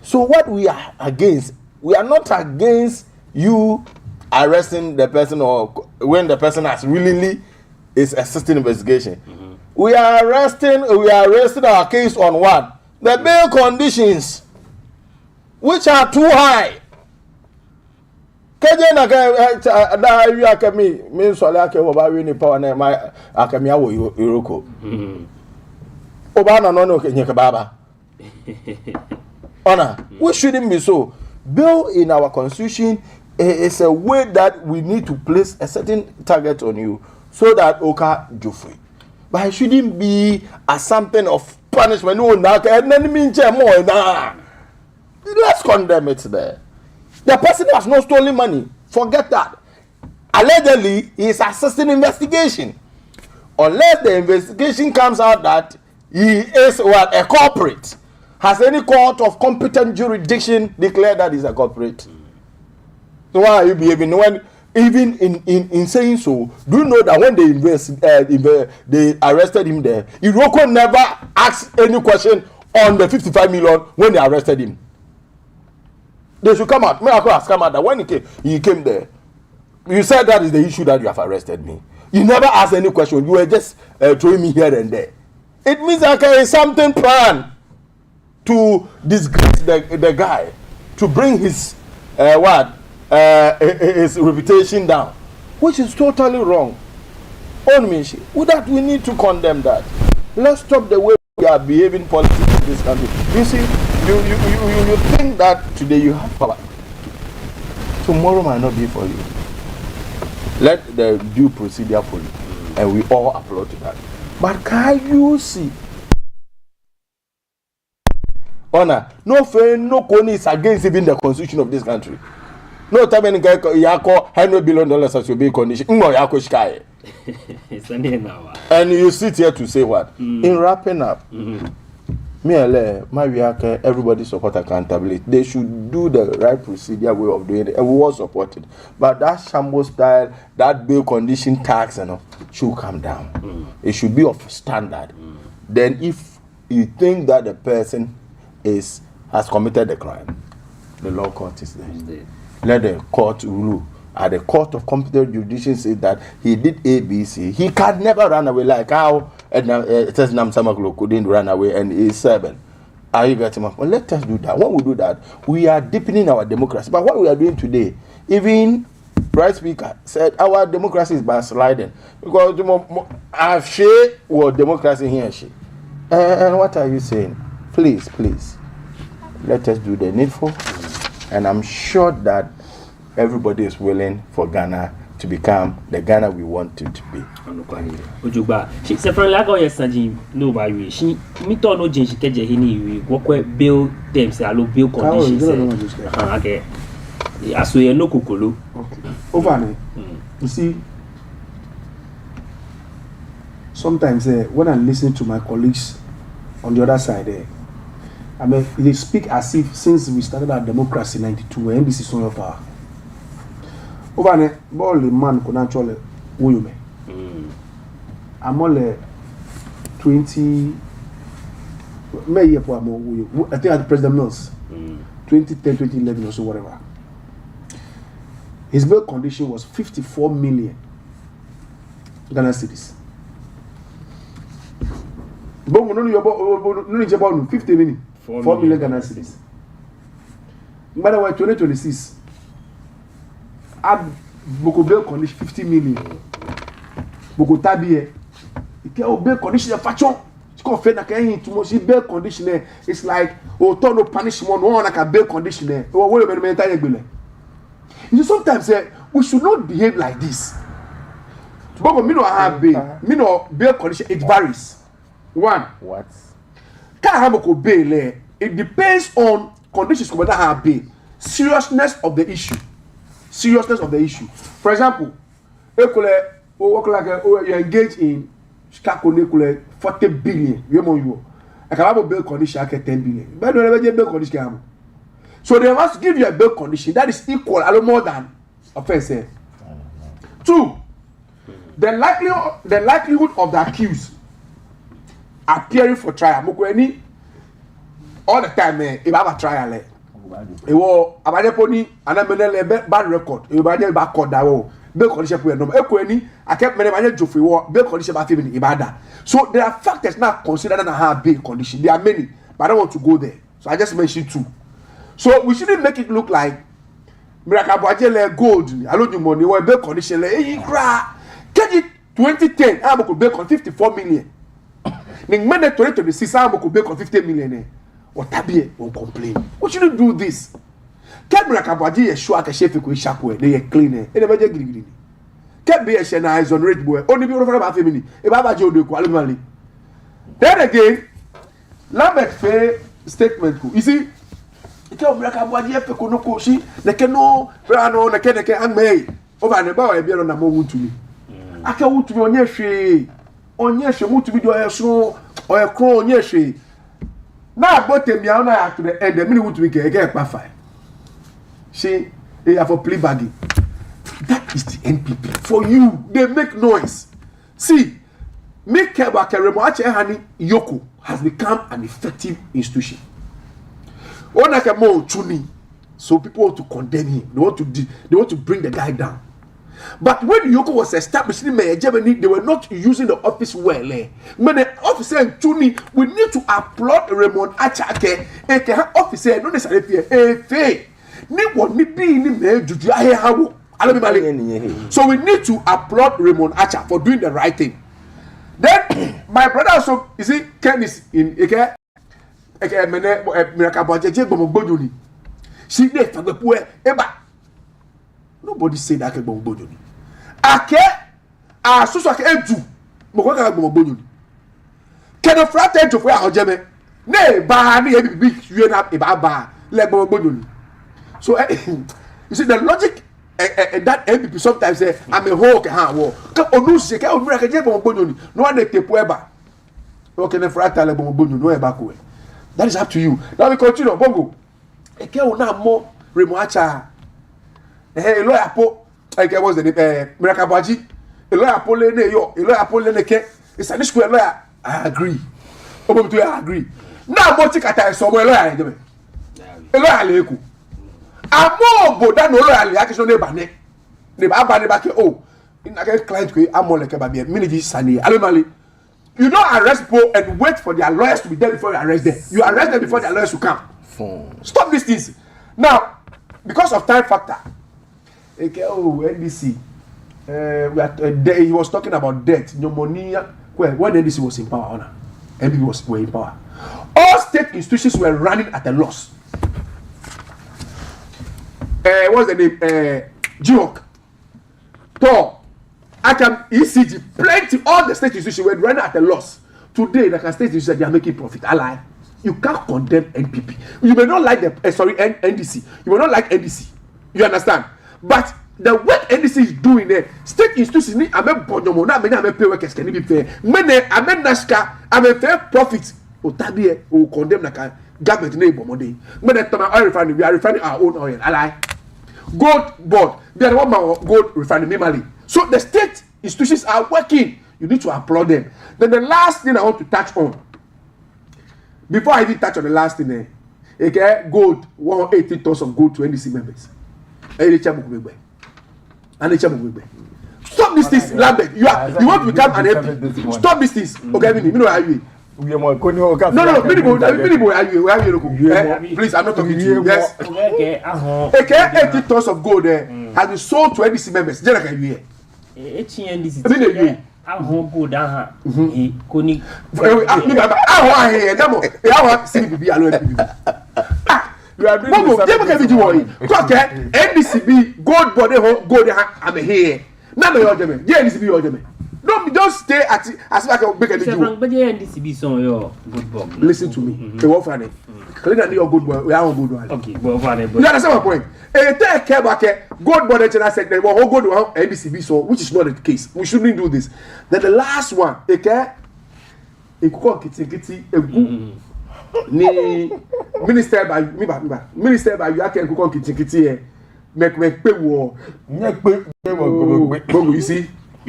so what we are against, we are not against you arresting the person or when the person has willingly is assisting investigation. Mm-hmm. We are arresting our case on what? The bail conditions, which are too high. Kajena da you akami me so la ke oba we ni power na my akami awo iroko. Oba no ke baba. Honor, we shouldn't be so. Bail in our constitution is a way that we need to place a certain target on you so that oka jufree. But it shouldn't be as something of punishment. No, let's condemn it there. The person has not stolen money. Forget that. Allegedly, he is assisting investigation. Unless the investigation comes out that he is a culprit, has any court of competent jurisdiction declared that he's a culprit? So why are you behaving? When even in saying so, do you know that when they arrested him there, Iroko never asked any question on the 55 million when they arrested him. They should come out. Miracle has come out that when he came there, you said that is the issue that you have arrested me. You never asked any question. You were just throwing me here and there. It means that there is something planned to disgrace the guy, to bring his his reputation down, which is totally wrong. On me, with that we need to condemn that. Let's stop the way we are behaving politics in this country. You see, you think that today you have power, tomorrow might not be for you. Let the due procedure follow. and we all applaud to that. But can you see? Honor, no fair, no cone is against even the constitution of this country. No time any guy yako $100 billion as your big condition. No yako sky. And you sit here to say what? In wrapping up, everybody support accountability. They should do the right procedure way of doing it, and we all support it. But that shambles style, that bill condition tax, should come down. It should be of standard. Then, if you think that the person has committed a crime, the law court is there. Let the court rule. At the court of competent jurisdiction says that he did ABC. He can never run away like how it says Namsamaklo couldn't run away and he's 7. Are you getting up? Well, let us do that. When we do that, we are deepening our democracy. But what we are doing today, even Right Speaker said our democracy is backsliding because I've shared what democracy here. And what are you saying? Please, let us do the needful. And I'm sure that everybody is willing for Ghana to become the Ghana we want it to be. Ojugba, she several lago yesterday no by we. She me to no change keje hini we work bill terms allo bill conditions. Okay. Aso ye no kokolo. Okay. Over you see, sometimes when I listen to my colleagues on the other side I mean, they speak as if since we started our democracy in 92, NBC is on your power. Over there, all the man could actually win me. I'm only 20. I think at President Mills, 2010, 2011 or so, whatever. His bail condition was 54 million Ghana cedis. But no 50 million. 4 million Ghana cedis. By the way, 2026, add Boko bail condition 50 million. Boko tabiye. Ike bail condition a faction. It's bail condition. It's like no punishment. No one can bail condition. You know, sometimes we should not behave like this. But me no have bail. Me no bail condition. It varies. One. What? Bail, it depends on conditions whether have bail, seriousness of the issue. For example, you engage in 40 billion. I can have a bail condition I get 10 billion. But don't ever bail condition. So they must give you a bail condition that is equal a lot more than offense. 2. The likelihood of the accused appearing for trial. All the time, if I have a trial, it was a bad record. It was a bad record. Bail condition. I kept many Joffrey bail condition about Ibada. So there are factors not considered in a bail condition. There are many, but I don't want to go there. So I just mentioned 2. So we shouldn't make it look like Mirakabuajele gold. I don't know money. What bail condition? Get it 2010. I'm going to bail on 54 million. Ning mene 2026 I'm going to bail on 50 million. What tabiye won't complain. We shouldn't do this. Can Mirakabuaji a show at a chef who is sharp way. They are clean. They never get green. Can be a shena is on red boy. Only be about family. If I have Joe quality. Then again, Lambert fair statement. You see. Ike Mirakabuaji efeko no ko shi neke no brano neke angme over ne ba wa bi na mo wutu mi aka wutu mi onye hwe wutu mi do eso oyekro onye hwe na agbote mi na ya to the end me wutu mi ke pa fine she for plea bargain. That is the NPP for you. They make noise. See, make Keremo Achehani Yoko has become an effective institution. So people want to condemn him. They want to bring the guy down. But when Yoko was established in Germany, they were not using the office well. When the officer in Tuni, we need to applaud Raymond Achake. And the officer, not necessarily so we need to applaud Raymond Acha for doing the right thing. Then my brother also, you see, Ken is in Eke. She did nobody said that. Ake a so ke edu mo ko ka gbo gbonyo ke no frata edu fo a ojeme na ba na ye bi yue na e ba le gbo gbonyo so you see the logic that MPP sometimes say I'm a hawk wo ka onu se ka onu ka je gbo gbonyo no one dey tepu eba okay na frata le gbo gbonyo no e ba ko that is up to you now we continue bongo eke una mo remoacha lawyer po eke was the Miracle Baji a lawyer po le ne yo a lawyer po le ne ke it's a square lawyer I agree obo to I agree now mo ti kata so mo lawyer je me a lawyer le ku amo bo da no lawyer le action ne ba ne ba ke oh in a client ko amo le ke ba be miniji sani alemali you don't arrest people and wait for their lawyers to be there before you arrest them. You arrest them before their lawyers will come. Stop these things. Now, because of time factor, okay, NDC, he was talking about debt, pneumonia. When NDC was in power, NDC were in power. All state institutions were running at a loss. What's the name? GHOC, TOR. ECG, plenty, all the state institutions were running at a loss. Today, like a state institution, they are making profit. Ally, you can't condemn NPP. You may not like the NDC. You may not like NDC. You understand? But the work NDC is doing there, state institutions, I mean, bonomo, I mean, pay workers can be fair. Mene, I mean, Nashka, I mean, fair profit. Otabie, who condemn like a government neighbor money. Mene, oil refinery, we are refining our own oil. Ally, gold board, we are the one gold refinery, mainly. So the state institutions are working. You need to applaud them. Then the last thing I want to touch on, before I even touch on the last thing, okay, gold, 180 tons of gold to NDC members. Stop these things, Lambert. You want to become an MP. Stop these things. Okay, me know how you. No, please, I'm not talking to you. Yes. Okay, 80 tons of gold there has been sold to NDC members. Just like a year. NDCB gold body gold I'm here. Now your judgment. NDCB your judgment. Don't stay at as like a big NDCB so your good boy. Listen to me. The one funny. Clean your good boy. We are good one. Okay, well funny. You understand my point? Take care back good body channel segment. Well, good one NDCB so which is not the case. We shouldn't do this. Then the last one, okay? Kitty ni minister by minister by you can go kitty make pay war. You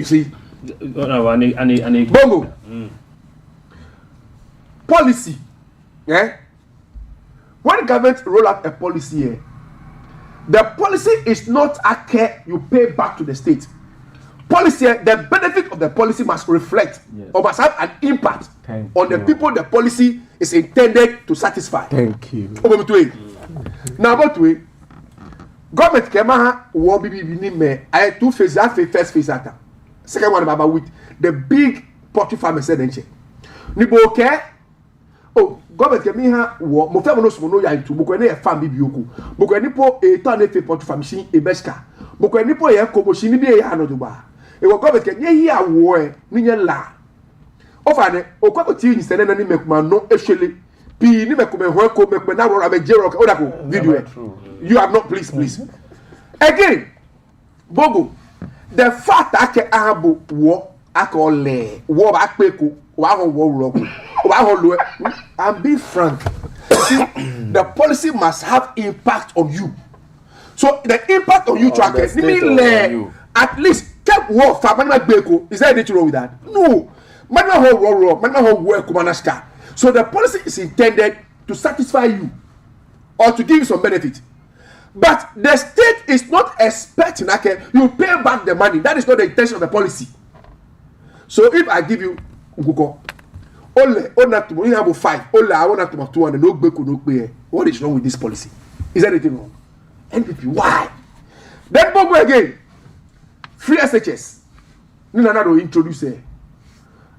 see. Bongo. Policy. Yeah. When the government roll out a policy here, the policy is not a care you pay back to the state. Policy, the benefit of the policy must reflect or must have an impact on the people the policy is intended to satisfy. Thank you. Now, about way, government came will be me. I had two phases. First phase at second one about with the big poultry farmers said Nibo okay. Oh, government came here. Mo fẹ́ mo no sumo no ya into. Boko ene farm bibi oku. Boko ene po ton e fe poultry farm shi e beska. Boko ene po ye ko bo shi ni bi e ya no do ba. E wo government ke ye here wo e ni nye la. O fa ne o kwa ko ti ni sene na ni mekuma no ehwele. Pi ni mekuma ho ko mekuma na ro abe jero o da ko video. You have not please. Again, Bogo, the fact that ke ahabo wo akole wo ba peku wa ho wo ro ko wa ho lo and be frank. See, the policy must have impact on you. So the impact on you track at least keep work for man gbeko. Is there anything wrong with that? No. Man ho work manashka. So the policy is intended to satisfy you or to give you some benefit. But the state is not expecting you pay back the money. That is not the intention of the policy. So if I give you Nguko, you have 5. I want to 200. No gbeko, no pay. What is wrong with this policy? Is there anything wrong? NPP, why? Then go again. Free SHS. Nina do introduce it.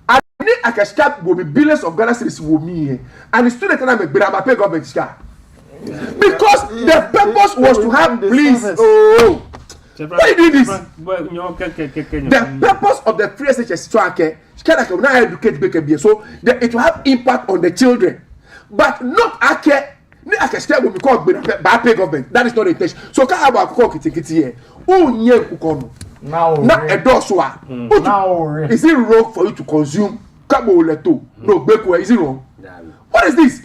And I can start will be billions of Ghana cedis will me and the student and I make pay government car. Because the purpose was to have please Why you doing this? The purpose of the free SHS strike can now educate baby so that it will have impact on the children, but not ake. I stay with me call by pay government. That is not the intention. So can have a call kitty here. Oh, yeah, now a doswa. Now is it wrong for you to consume cabo leto? No, Beko, is it wrong? What is this?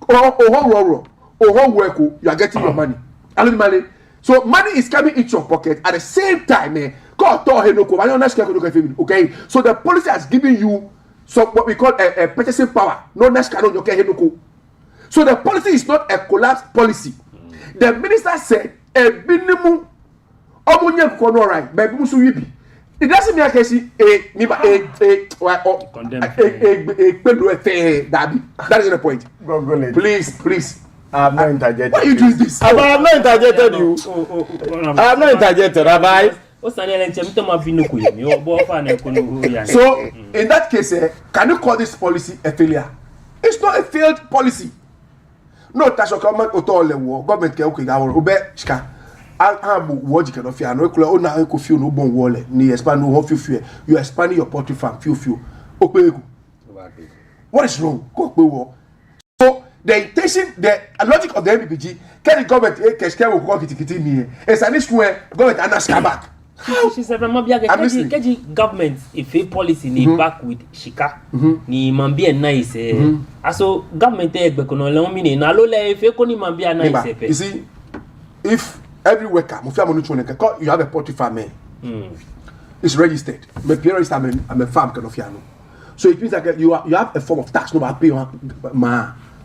Oh, work, you are getting your money. Money. So money is coming into your pocket at the same time. Okay, so the policy has given you some what we call a purchasing power. No national okay. So the policy is not a collapse policy. The minister said a minimum omunye kono right baby musu yibi. It doesn't mean I can see that is the point. Please. I have not interjected. Why you doing this? I have not interjected you. I have not interjected, Rabbi. So in that case, can you call this policy a failure? It's not a failed policy. No, that's government government can okay. You expanding your poultry farm. What is wrong? So the intention, the logic of the MPPG, can the government it's an issue where government and back. She said, government if a policy ni back with Shika ni mambia nice. Also government na lola if ni mambia nice. You see, if every worker, you have a poultry farm, it's registered. My parents I'm a farm kind of piano. So it means that you have a form of tax. No, I pay ma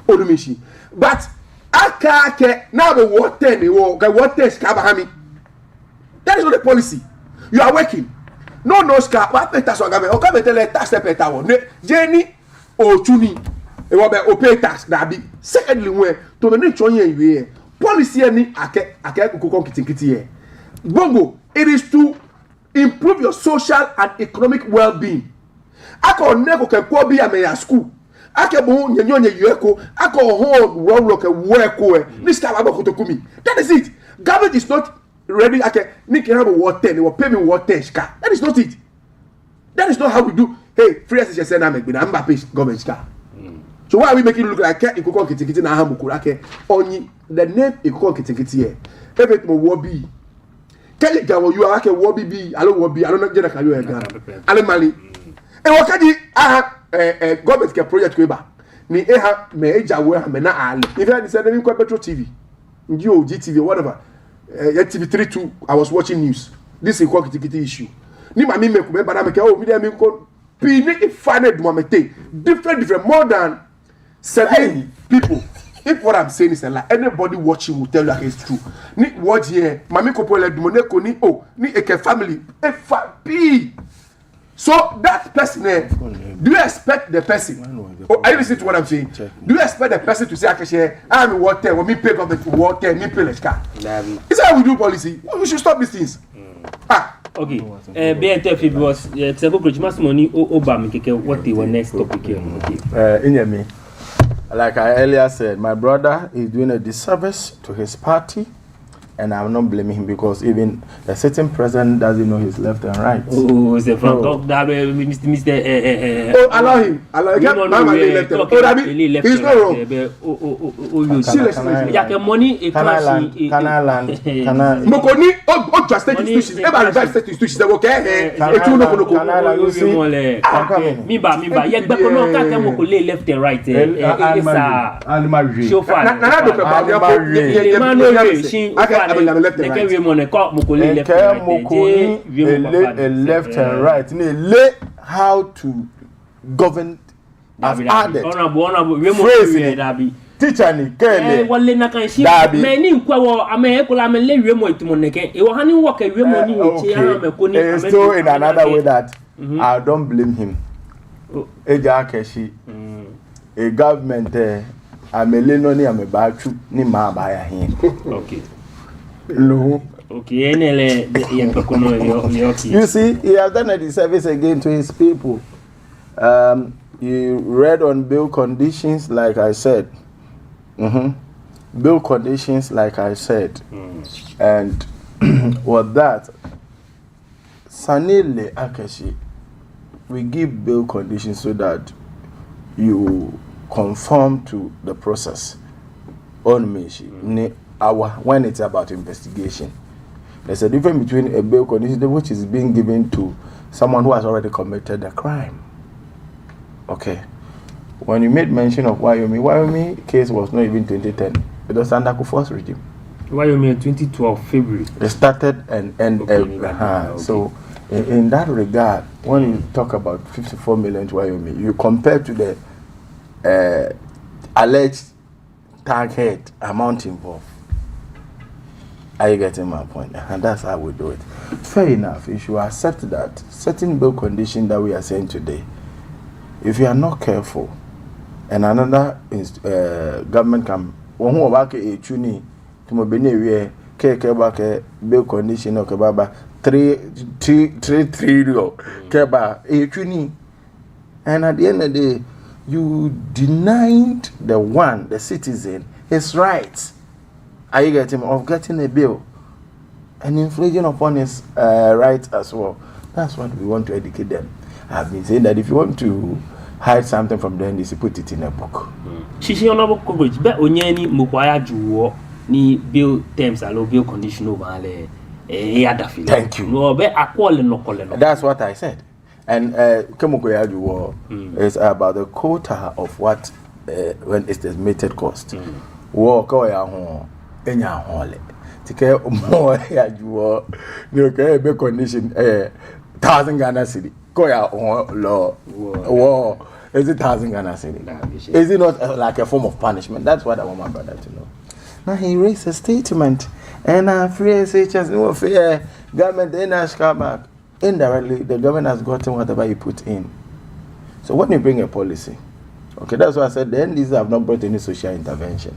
machine. But now the water is kabahami. That is not the policy. You are working. No scar. What tax or government? Okay, tell tax the pay one. Jenny or Chuni. It will be pay tax. That be. Secondly, where to the next year policy any ake kukon kitikiti. Bongo. It is to improve your social and economic well-being. Ako neko ke kwabi ame school. Ake bo nyonye yueko. Ako hold work This kind of kutokumi. That is it. Government is not ready. Okay, Nick have water. They will pay me water. That is not it. That is not how we do. Hey, free as you say na make be na Mbappe government car. So why are we making it look like Ikoko Kitikiti na Hamukura? Only the name Ikoko Kitikiti here. Every mo wobi. Kelly Gawo, you are like a wobi be. I don't wobi. I don't know Jenna you again. Ale Mali. And what can you government ke project kweba? Ni eha me eja we ha me na ali. If I said them Petro TV, Ndio GTV whatever. TV32 I was watching news. This is Ikoko Kitikiti issue. Ni mami me kumeba na me ke me dem ko pini ifane dumamete. Different more than 7 people. If what I'm saying is a lie, anybody watching will tell you that it's true. Ni watch here, mami kopole dumoneko ni ni eke family, FP. So that person there, do you expect the person? Are you listening to what I'm saying? Do you expect the person to say, I'm water, when me pay government water, me pay less car? Is that how we do policy? We should stop these things. Okay. BNTF was Tseko Christmas money Obama keke what the next topic here. Okay. Like I earlier said, my brother is doing a disservice to his party, and I'm not blaming him because even the sitting president doesn't know his left and right. Oh, c'est from talk that Mr. Allow him. He's not wrong. Money Can I land? Mokoni, just take institutions. Everybody revive state institutions. Okay. Can I land? You see? I'm coming. Miba. Yet, but no, can't mokole left and right. So far. Left and right. How to govern as added. Teacher ni kele. Wale na kan shi. Me ni nkwa wo ame ekola me le wiemo etumo neke. E wo hani wo ka wiemo ni echi ya me ko ni. So in another way that I don't blame him. Eja keshi. A government amele no ni ameba chu ni ma ba ya hin. Okay. No. Okay, you see, he has done a disservice again to his people. He read on bill conditions, like I said. Bill conditions, like I said. And was that Sanile Akashi, we give bail conditions so that you conform to the process. On me, when it's about investigation, there's a difference between a bail condition which is being given to someone who has already committed a crime. Okay. When you made mention of Wyoming case was not even 2010. It was under Kufuor's regime. Wyoming 2012 February. It started and okay. So in that regard, when you talk about 54 million to Wyoming, you compare to the alleged target amount involved. Are you getting my point? And that's how we do it. Fair enough. If you accept that certain bail condition that we are saying today, if you are not careful, and another government can who back a tuni to mobile back bail condition okay baba 3 trillion keba a tuni, and at the end of the day you denied the citizen his rights. Are you getting of getting a bill and infringing upon his rights as well? That's what we want to educate them. I've been saying that if you want to hide something from the NDC, put it in a book. Shishi honorable coverage, but onyeni mukwaya juwo ni bill terms alo bill condition over le thank you. No, be akwole no kole no. That's what I said. And kemukwaya juwo is about the quota of what when it's the estimated cost. Wo ko ya ho enya hole. Tike mo ya juwo ni okay be condition 1,000 Ghana cedi. Law. Is it 1,000 Ghana cedi? Is it not like a form of punishment? That's what I want my brother to know. Now he raised a statement, and free SHS no fair government then has come back. Indirectly, the government has gotten whatever you put in. So when you bring a policy, okay, that's why I said the NDCs have not brought any social intervention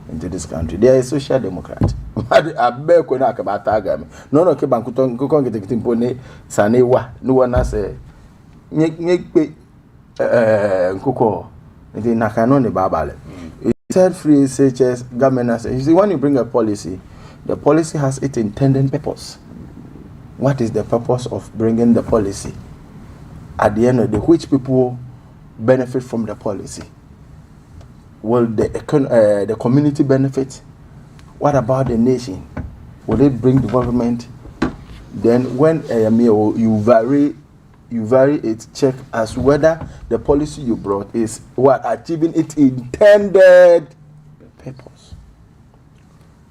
into this country. They are a social democrat. I beg you not about Tagami. No, Kebankuton, Kukong, Sanewa, no one has a Kuko, the Nakanoni Babale. It said free SHS government. You see, when you bring a policy, the policy has its intended purpose. What is the purpose of bringing the policy? At the end of the day, which people benefit from the policy? Will the community benefit? What about the nation? Will it bring development? Then when you vary its check as whether the policy you brought is what achieving its intended purpose.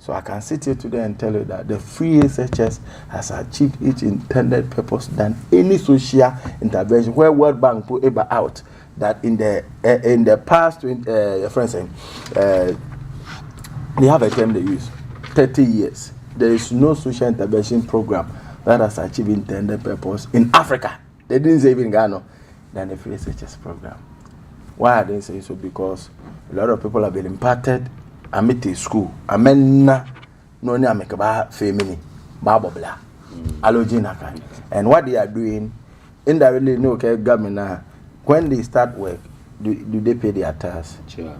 So I can sit here today and tell you that the free SHS has achieved its intended purpose than any social intervention where World Bank put ever out that in the past friends they have a term they use 30 years there is no social intervention program that has achieved intended purpose in Africa. They didn't say even Ghana than the free SHS program. Why I didn't say so? Because a lot of people have been impacted. I'm at school. I'm no ni amekaba family babobla alogina kan. And what they are doing indirectly no okay government when they start work do they pay their tax? Sure.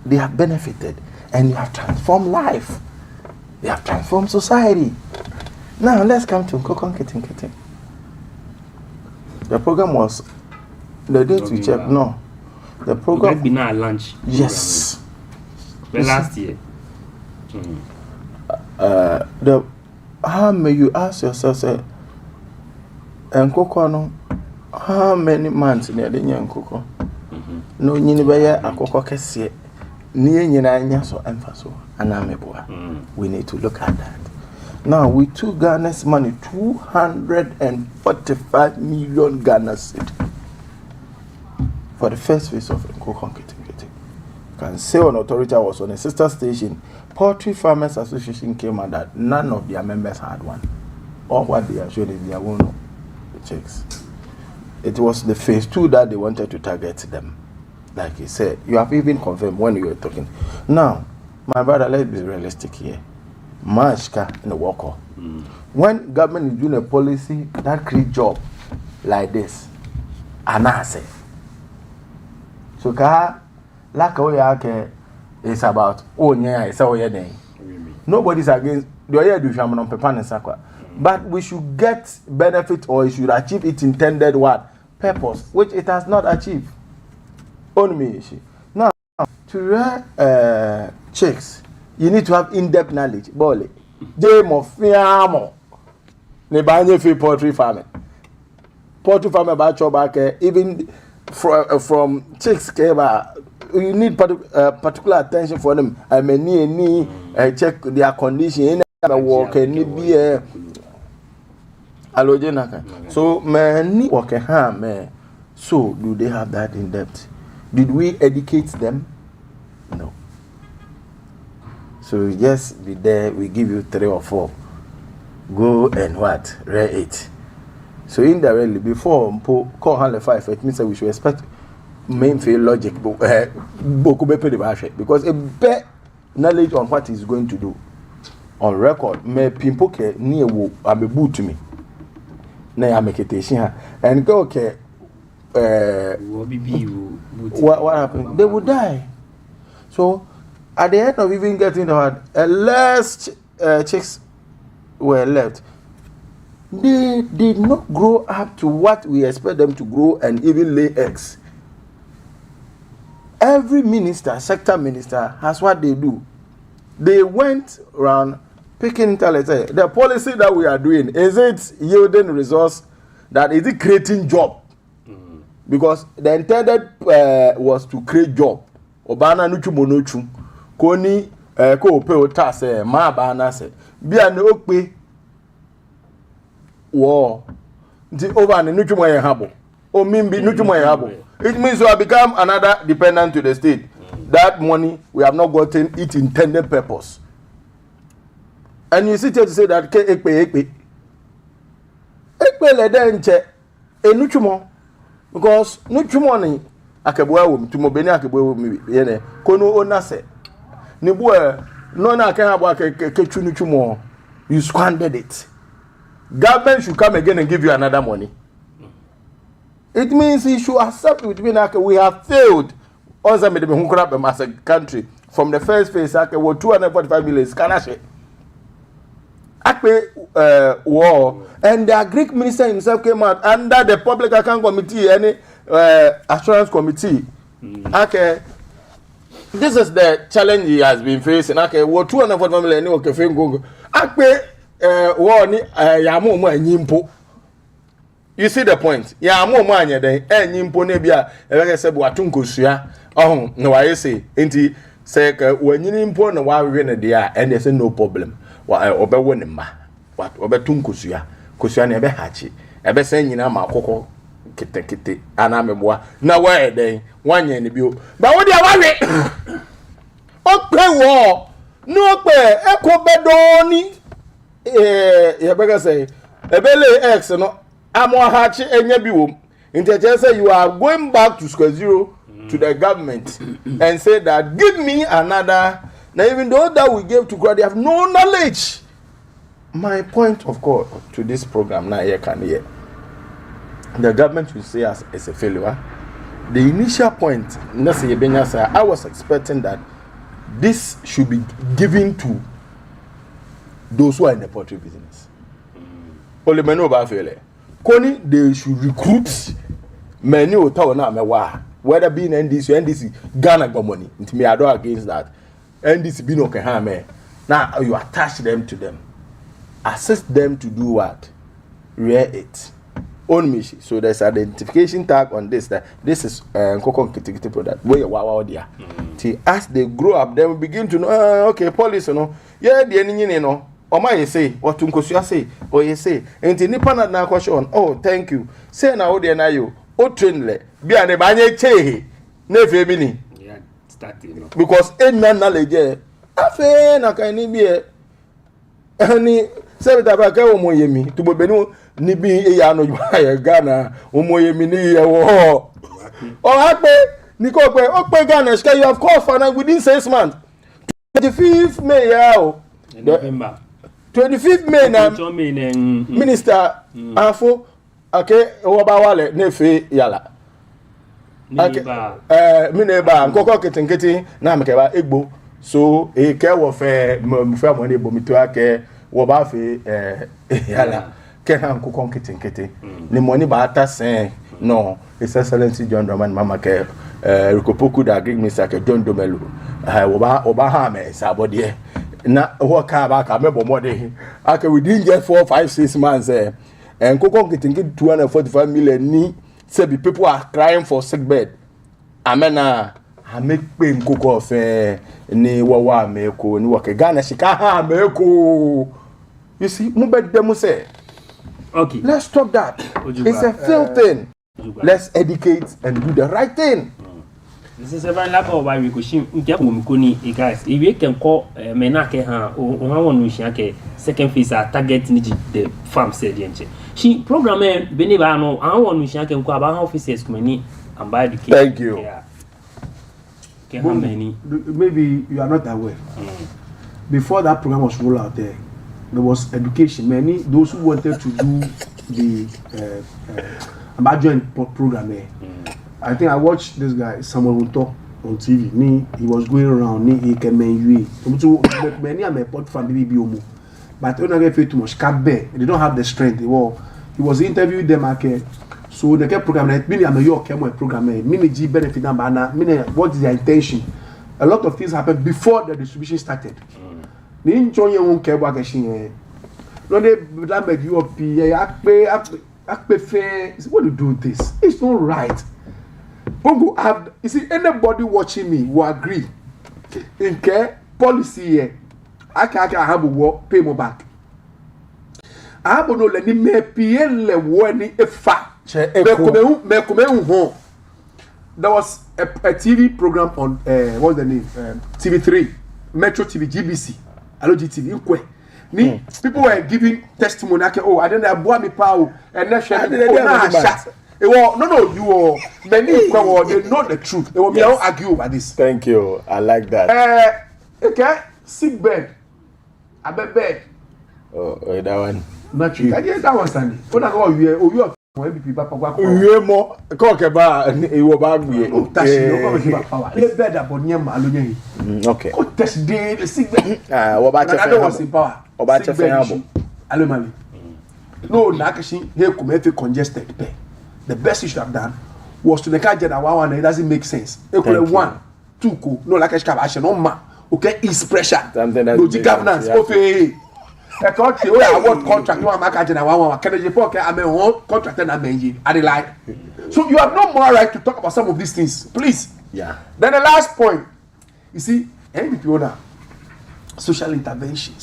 They have benefited and they have transformed life. They have transformed society. Now let's come to Nkokon Kitten. The program was the date we checked. No, the program had been at lunch. Yes. The last year. How may you ask yourself, say, Nkokon, how many months near the Nkokon? No, you never a Koko Kessie. Near Yina so emphasis and Ameboa. We need to look at that. Now, we took Ghana's money, 245 million Ghana cedi for the first phase of Nkokon Kitten. Can say on authority was on a sister station. Poultry Farmers Association came out that none of their members had one. All what they are showing is their own checks. It was the phase 2 that they wanted to target them. Like he said, you have even confirmed when you were talking. Now, my brother, let's be realistic here. Mashka in the worker. When government is doing a policy that creates job like this, anase. So like is about nobody is against do you do shaman on pepper sakwa. But we should get benefit or it should achieve its intended what purpose, which it has not achieved. On me, now to rear chicks, you need to have in-depth knowledge. Bole, game of fiamo, nebanye fi poultry farming. Poultry farming about your back, even from chicks, you need particular attention for them. I mean, check their condition. Walk and be a allogenaka. So, many walk a ham. So, do they have that in depth? Did we educate them? No. So, yes, be there. We give you 3 or 4. Go and what? Rear it. So, indirectly, before call 5, it means that we should expect main field logic because a better knowledge on what he's going to do. On record, me pimpoke near wo am a boot to me. Na I make it and go okay. What happened? They would die. So at the end of even getting the heart, last chicks were left. They did not grow up to what we expect them to grow and even lay eggs. Every minister, sector minister, has what they do. They went around picking talent. The policy that we are doing, is it yielding results? That is it creating job? Because the intended was to create job. Obana nuchu monochu. Koni ko pe ota se ma bana se. Bia ne okpe wo. Nti over ne nuchu mo ye habo. O mimbi nuchu mo ye habo. It means we have become another dependent to the state. That money we have not gotten its intended purpose. And you sit here to say that ekpe le den che enuchumo because nuchumo ni akebua wo mtumo beni akebua wo mi yene kono onase ni bo no na kan abo akechu nuchumo you squandered it. Government should come again and give you another money. It means he should accept with me we have failed as a country from the first phase. 245 million Scanache. War and the Greek minister himself came out under the Public Account Committee and Assurance Committee. Okay, this is the challenge he has been facing. Okay, war 245 million. Okay, war ni yamu nyimpo. You see the point? Yeah, I'm more money than any imponebia. Like I said, what Tunkusia. Oh, no, I say, ain't say, when you import a while we're in a dear, and there's no problem. What I obey one ma. What obey Tunkusia? Kusia never hatchy. I be saying, you know, my cocoa, kitty, and I'm a boy. Now, where they 1 year in the view. But what do you want? Okay, war. No, echo bedoni. You better say, a belly X, no. Amohachi enyebiwom. Say you are going back to square zero to the government and say that give me another. Now even though that we gave to God, they have no knowledge. My point of call to this program now here can hear. The government will say as a failure. The initial point, I was expecting that this should be given to those who are in the poultry business. Only men over failure. Koni, they should recruit many whether being NDC, Ghana got money. Into me, I don't against that. NDC be no can. Now you attach them to them, assist them to do what? Rear it. Own me. So there's identification tag on this that this is Coco Kitty product. Where wow dear. As they grow up, they will begin to know. Okay, police, you know. Yeah, the enemy, you know. Oma you say, what Tunkosia say, or you say, and in Nippon na question. Oh, thank you. Say now, dear na you, o trainle, be an ebanye chehe, never mini. Yeah, starting. Because ain't none knowledge. Afe na can be a any say that I go moyemi to benu ni bi ya no Ghana, moyemi ni ye wo. Oh, happy, Nico, okay, Ghana, you have called for now within 6 months. 25th May, November. 25th May na Minister Afo okay Obawale nefe yala mineba nkoko ketinketi na mekeba egbo so e ke wo fe money bo mi to ake wo ba fe yala kenan ko konketenkete ni money ba ata sen no His Excellency John Dramani Mahama ke Rikopoku da give me sake John Domelo wo ba ha me sabode na wo ka ba ka me bomode aka within just 4 5 6 months and ko konketenkete 245 million ni say people are crying for sick bed amena ha make pe nkoko of ni wawa meko ni woke Ghana shika ha meko. You see mu be dem say okay, let's stop that. It's a failed thing. Let's educate and do the right thing. This is a very lack of why we could see Mukuni, guys. If you can call Menake, or second phase target the farm said, she programmer Benevano, I want to can call about officers many and buy the cake. Thank you. Yeah. How many? Maybe you are not aware. Before that program was rolled out there was education. Many those who wanted to do the Ambajo program. I think I watched this guy Samuel Ruto on TV. He was going around. He came many are my pot fan baby omo, but they don't get too much. They don't have the strength. He was interviewing them. So the program. Many are your program. Many G benefit number. Many what is their intention? A lot of things happened before the distribution started. Ni enjoy your own care work machine. No, they damage you up. What you do this? It's not right. Bongo have you see anybody watching me will agree. In care policy here, I have a work pay more back. I have no let me PL one efa. There was a TV program on what's the name? TV3, Metro TV, GBC, Aloji TV. People were giving testimony. Oh, I didn't have boy me power and no, you are many they know the truth. They will be argue over this. Thank you. I like that. Okay, sick bed. I bed. Oh, that one. Naturally, I did that one standing. What I go you are MVP Papa. You more cock about you about me. Let's bed up on Yama. Okay. Oh, test day, the sick bed. What about I don't want in power. About your family. Alumani. No, Nakashi, here come congested. The best you should have done was to the car general one, it doesn't make sense. Equal 1, 2 co, no like a action on ma. Okay, is pressure. No governance. Okay. A country where I want contract, no American general one, Kennedy Poker, I'm a whole contract and I'm a like. So you have no more right to talk about some of these things, please. Yeah. Then the last point, you see, MVP owner. Social intervention.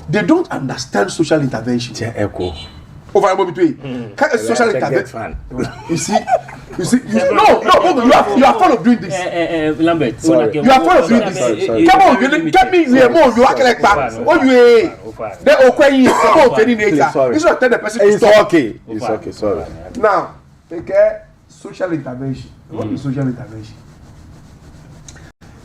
They don't understand social intervention. Over between social intervention. You see, no, you are fond of doing this. Lambert, sorry. You are fond of doing this. Come on, you get me here more. You act like that. Oh, you they okay. Come on, nature. This is tell the person to stop. It's okay. Sorry. Now, okay, social intervention. What is social intervention?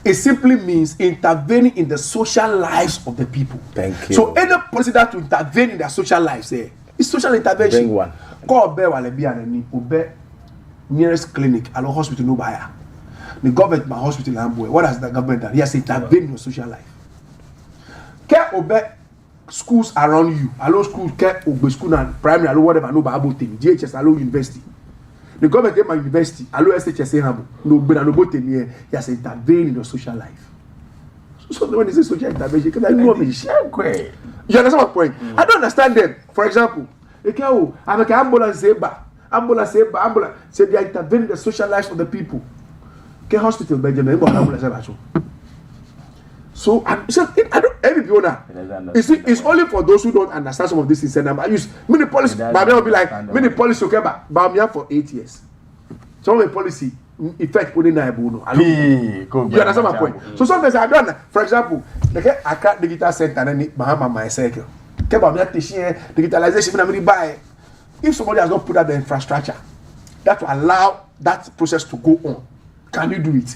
It simply means intervening in the social lives of the people. Thank you. So any policy that to intervene in their social lives, it's social intervention. Bring one. Call Obe Walebi and Obe nearest clinic, allo hospital no buyer. The government my hospital and boy. What has the government done? He has intervened in your social life. Care Obe schools around you. Allo schools, care Obe school and primary, allo whatever no about thing. GHS, allo university. The government at my university, allo SHS, no better no both he has intervened in your social life. So when they say social intervention, because I know me. You understand my point? I don't understand them. For example, I'm like ambulance say say they intervene in the social lives of the people. Okay, hospital Benjamin, ambulance. So I don't every owner. It's only for those who don't understand some of these things. And I use many policy, but I will be like many policy okay, but I'm here for 8 years. Some of the policy effect put in the bono. You understand my point? So sometimes I don't. For example, I can't digital center and Bahama my cycle. Digitalization when I buy. If somebody has not put up the infrastructure that will allow that process to go on, can you do it?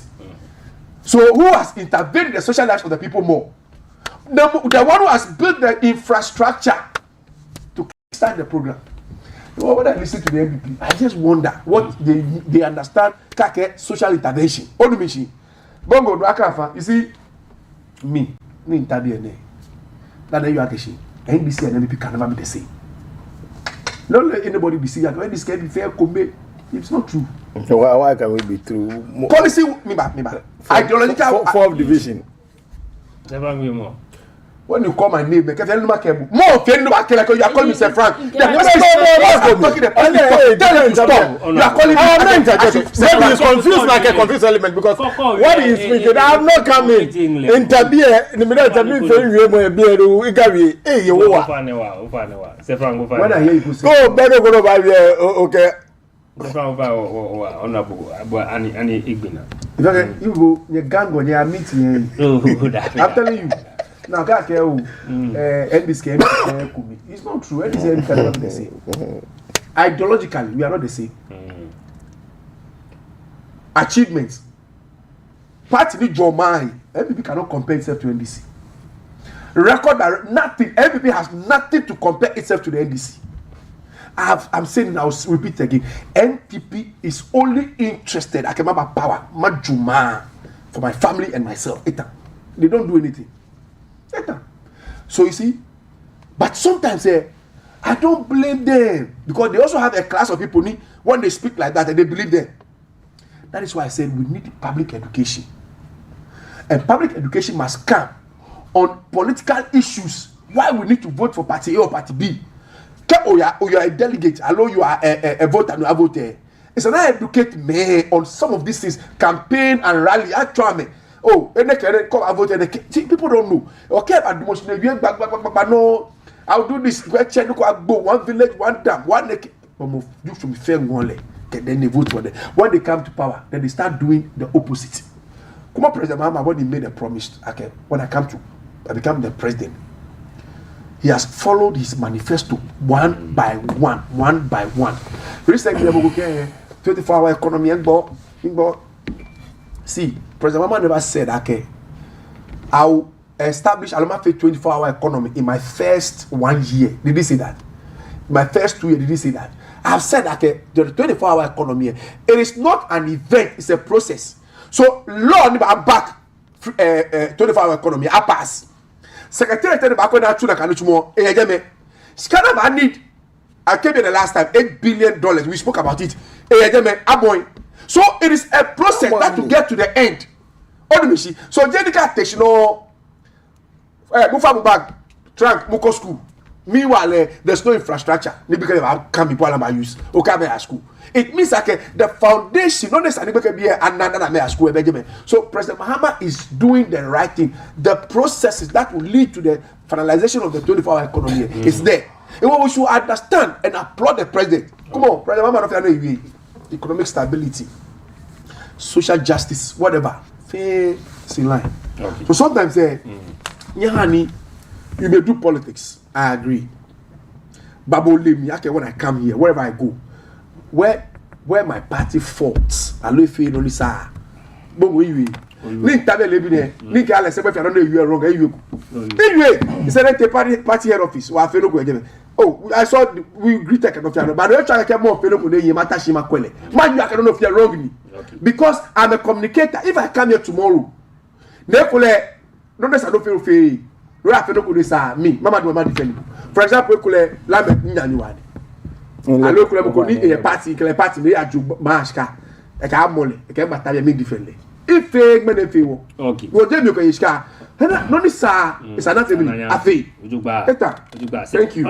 So who has intervened in the social lives of the people more? The one who has built the infrastructure to start the program. When I listen to the MVP, I just wonder what they understand social intervention. What do you mean? Bongo, you see, me intervene. That you are Keshi. NDC and NDP can never be the same. Don't let anybody be saying when this can be fair, it's not true. So why can we be true? Policy, me back. Ideological fourth division. Never be more. When you call my name, make tell more you are calling me Sir Frank. You are calling maybe it's confused like a confused element because what he is speaking, I have not come in. Interview in the middle of interview for you, my beer, hey, you Sir Frank, when I hear you say, oh, better go over here, okay. Sir Frank, honorable, any Igbina. You go, your gang when you are meeting. I'm telling you. Now, NDC it's not true. NDC cannot be the same. Ideologically, we are not the same. Achievements. Party need your mind. MPP cannot compare itself to NDC. Record that nothing. MPP has nothing to compare itself to the NDC. I'm saying, I'll repeat again. NPP is only interested. I can remember power, Majuma, for my family and myself. They don't do anything. So you see, but sometimes I don't blame them because they also have a class of people when they speak like that and they believe them. That is why I said we need public education, and public education must come on political issues. Why we need to vote for party A or party B? You are a delegate, although you are a voter and you are a voter. It's an educate me on some of these things, campaign and rally. Actually. Oh, people don't know. Okay, about the most no. I'll do this. One village, one dam, one neck. You should be fair one. Then they vote for them. When they come to power, then they start doing the opposite. Come on, President Mahama, when he made a promise, okay, when I become the president, he has followed his manifesto one by one. Recently, 24-hour economy see, President Mahama never said, okay, I'll establish a 24-hour economy in my first 1 year. Did he say that? My first 2 years, did he say that? I've said, okay, the 24-hour economy, it is not an event, it's a process. So, law, I'm back, 24-hour economy, I pass. Secretary, I need, I came here the last time, $8 billion, we spoke about it. So it is a process that to get to the end. So Jenica takes move back, trunk, Muko school. Meanwhile, there's no infrastructure. Because can be Palama use. Okay, school. It means like the foundation, not necessarily be another school. So President Mahama is doing the right thing. The processes that will lead to the finalization of the 24-hour economy is there. And what we should understand and applaud the president. Come on, President Mahama, economic stability, social justice, whatever. Fair in line. Okay. So sometimes you may do politics. I agree. Babo leave me. Okay, when I come here, wherever I go, where my party faults, I know if you only say, but we link tabe lebi there. Link all say if I don't know you are wrong. Anyway, he said the party head office. Wa fellow go again. Oh, I saw we greet kind of but I try to get more fellow go there. Mata shima kwele. Man, I don't know if you are wrong me because I'm a communicator. If I come here tomorrow, therefore, don't necessarily feel free. We have to do this. Me, Mama do not defend. For example, kule lambe nyaniwani. Alo kule mko ni a party me aju mashka. Eka mole, eka mataya me defend. If men feel okay. We dey make iska. No ni sa, it's not even afi. Thank you. The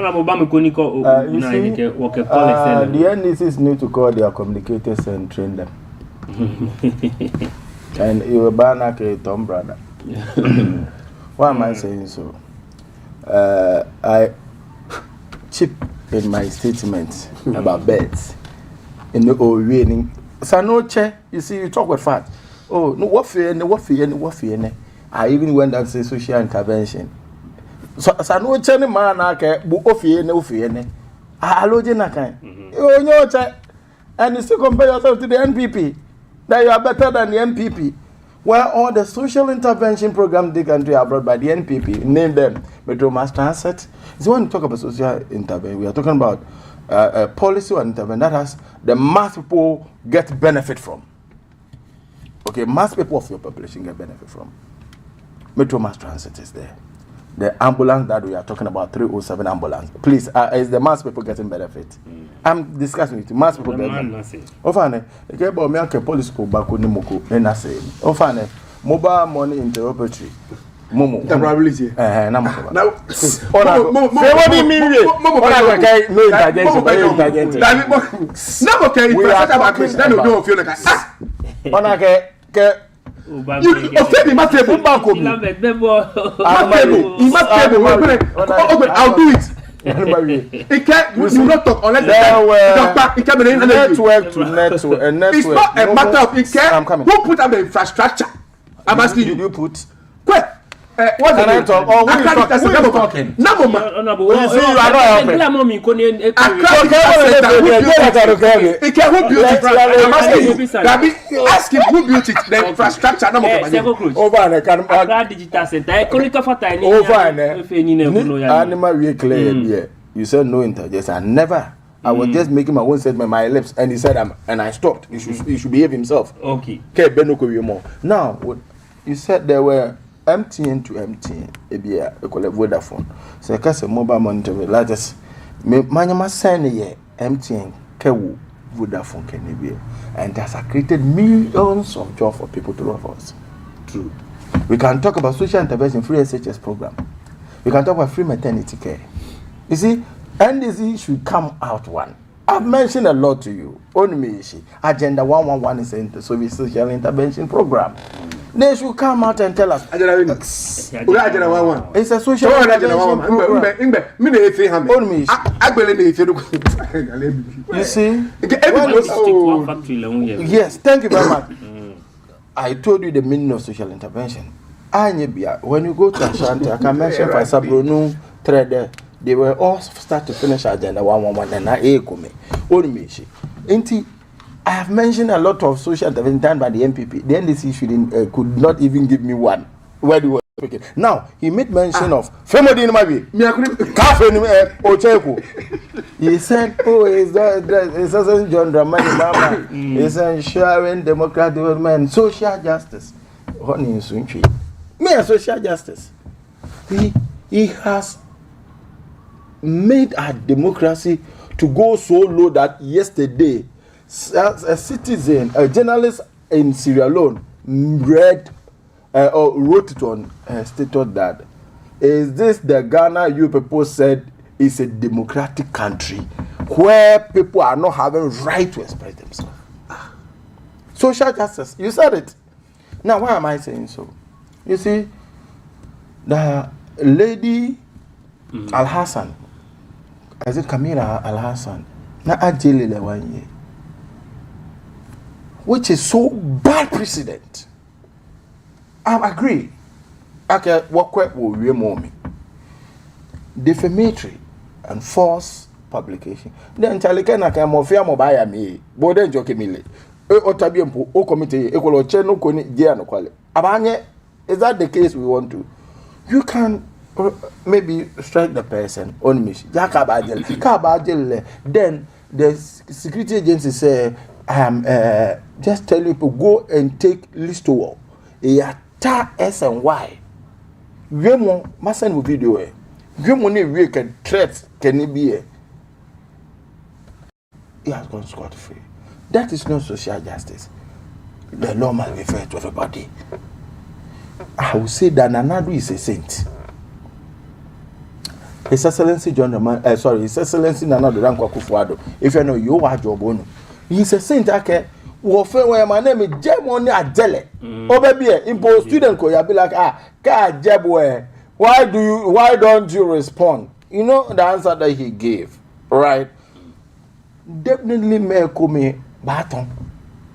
NDCs need to call their communicators and train them. And you will ban a Tom brother. Why am I saying so? I chip in my statement about beds in the old raining. Sanoche, you see, you talk with fact. Oh, no, what fear. I even went and say social intervention. So, Sanoche, the man, I can't book off here, no fear. I load in a kind. You know, and you still compare yourself to the NPP, that you are better than the NPP. Where all the social intervention programs they can do are brought by the NPP, name them, Metro Mass Transit. So when we talk about social intervention, we are talking about a policy or intervention that has the mass people get benefit from. Okay, mass people of your population get benefit from. Metro Mass Transit is there. the ambulance that we are talking about, 307 ambulance. Please, is the mass people getting benefit? I'm discussing with you. Mass people getting benefit. Ofane, okay, but me and police go back on the moko. And I say, ofane, mobile money interrogatory. Momo. Interoperability. Now, what do you mean? No, okay. We are talking about feel like you offend him, table. I'll do it. It can't. You not talk unless it can be network to network. It's not a matter of it can. Who put up the infrastructure? I'm asking you. Did you put? What can I talk? Or who is talking? No, you see, you are not helping. It can who built it? I'm asking you. Ask him who built it. The infrastructure. Over the digital center. Over animal we clear here. You said no interjection. Never. I was just making my own statement, my lips, and he said, and I stopped. He should behave himself. Okay. Now, you said there were MTN to MTN, a call Vodafone. So I can say mobile money to me. Largest, Manama send a MTN, Kewu, Vodafone can be, and that has created millions of jobs for people to love us. True. We can talk about social intervention, free SHS program. We can talk about free maternity care. You see, NDC should come out one. I've mentioned a lot to you. Only Agenda 111 is a social intervention program. They should come out and tell us. It's a social intervention program. You see? Yes, thank you very much. I told you the meaning of social intervention. When you go to Ashanti, I can mention for Sabronu, Trader, they were all start to finish Agenda 111 and I come. Only I have mentioned a lot of social intervention done by the MPP. The NDC could not even give me one. Where do you speaking? Now he made mention of Femodin Mabi. He said, "Oh, is that John Dramani Mama? Is ensuring democratic development, social justice. Honey, me social justice. He has made our democracy to go so low that yesterday." A citizen, a journalist in Sierra Leone read or wrote it on stated that, is this the Ghana you people said is a democratic country where people are not having right to express themselves? Social justice, you said it. Now why am I saying so? You see, the lady Al Hassan, is it Kamila Al Hassan? Na ajele 1 year. Which is so bad precedent. I agree. Okay, what will we me? Defamatory and false publication. Then Chalikana can mofia mobile me. Bode joke mile. Otabiempo, O committee, Equal Cheno Koni, Giano Quale. Abanye, is that the case we want to? You can maybe strike the person on me. Then the security agency say, I am just telling people go and take Listowell. Ta S and Y. Remo masan video. Remo ne we can threats can it be? He has gone scot free. That is not social justice. The law must be fair to everybody. I will say that Nanadu is a saint. His Excellency John His Excellency Nanadu Dankwa Akufo-Addo. If you know you are job. He's a saint. Okay, where my name is Jemoni Adele. Oh baby, impo student ko ya be like ka Jebwe. Why don't you respond? You know the answer that he gave, right? Definitely may come baton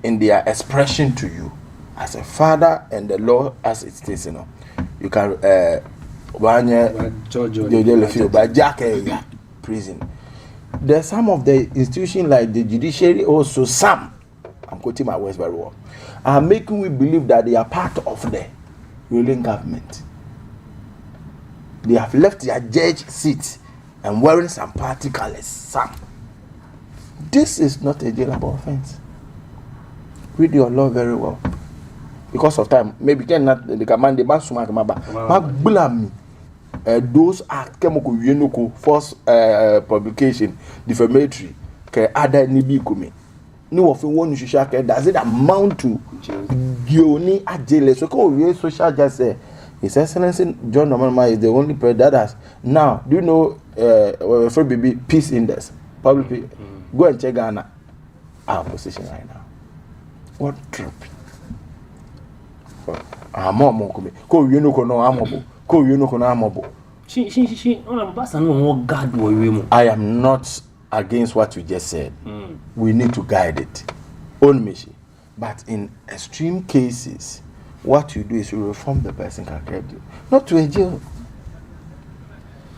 in their expression to you as a father and the law as it is. You know, you can prison. There's some of the institutions like the judiciary, also some, I'm quoting my words very well, are making we believe that they are part of the ruling government. They have left their judge seat and wearing some party colors. Some. This is not a jailable offense. Read your law very well. Because of time, maybe cannot the command the Leebi Ŋulami. those act chemical yenoko false publication defamatory ke other ni bi kumi ni wo fe wonu social care does it amount to dioni ajele so ko we social justice His Excellency John Nomama is the only person that has now. Do you know for baby peace index? Publicly, go and check Ghana. Our position right now. What trip? Amomo kumi. Ko you know kono amobo. Ko you know kono amobo. I am not against what you just said. We need to guide it. On mission. But in extreme cases, what you do is you reform the person can get you. Not to a jail.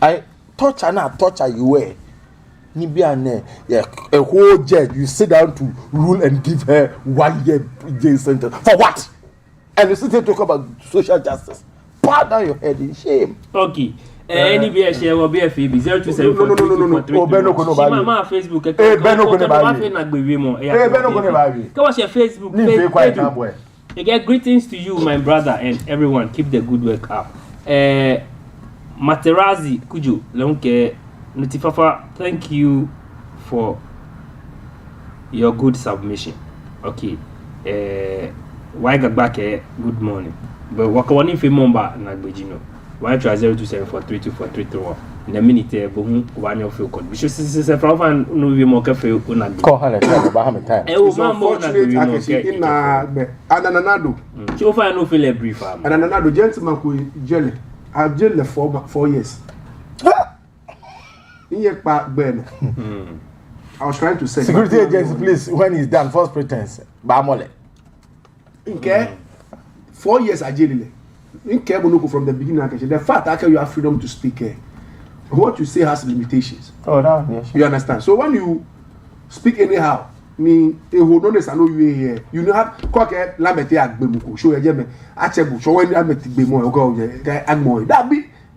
I torture you were. A whole judge, you sit down to rule and give her 1 year jail sentence. For what? And you sit here talk about social justice. Pat down your head in shame. Okay. Any share will be a fee 027 no. Mama Facebook. What's your Facebook? Again, greetings to you, my brother, and everyone. Keep the good work up. Materazi Kuju, Lonke Nutifafa, thank you for your good submission. Okay. Waigabake, good morning. But Wakawani Femomba Nagbejino. Why try 0274324331? In a minute, Bohun, one of your code. Because this is a profound no more cafe. Call her about time. It's unfortunate in Ananado. So far, no feel a brief. Ananado gentleman who jelly. I've jailed for 4 years. In your back, Ben. I was trying to say. Security agency, please, when he's done, false pretense. Bamole. Okay. 4 years I jailed. In Kebunuku from the beginning, the fact that you have freedom to speak, what you say has limitations. Oh, no, yes. You understand? So when you speak anyhow, me, I know you here. You know have quite lamete agbemuku. Show you achebu. Show when lamete bemo go agmoy.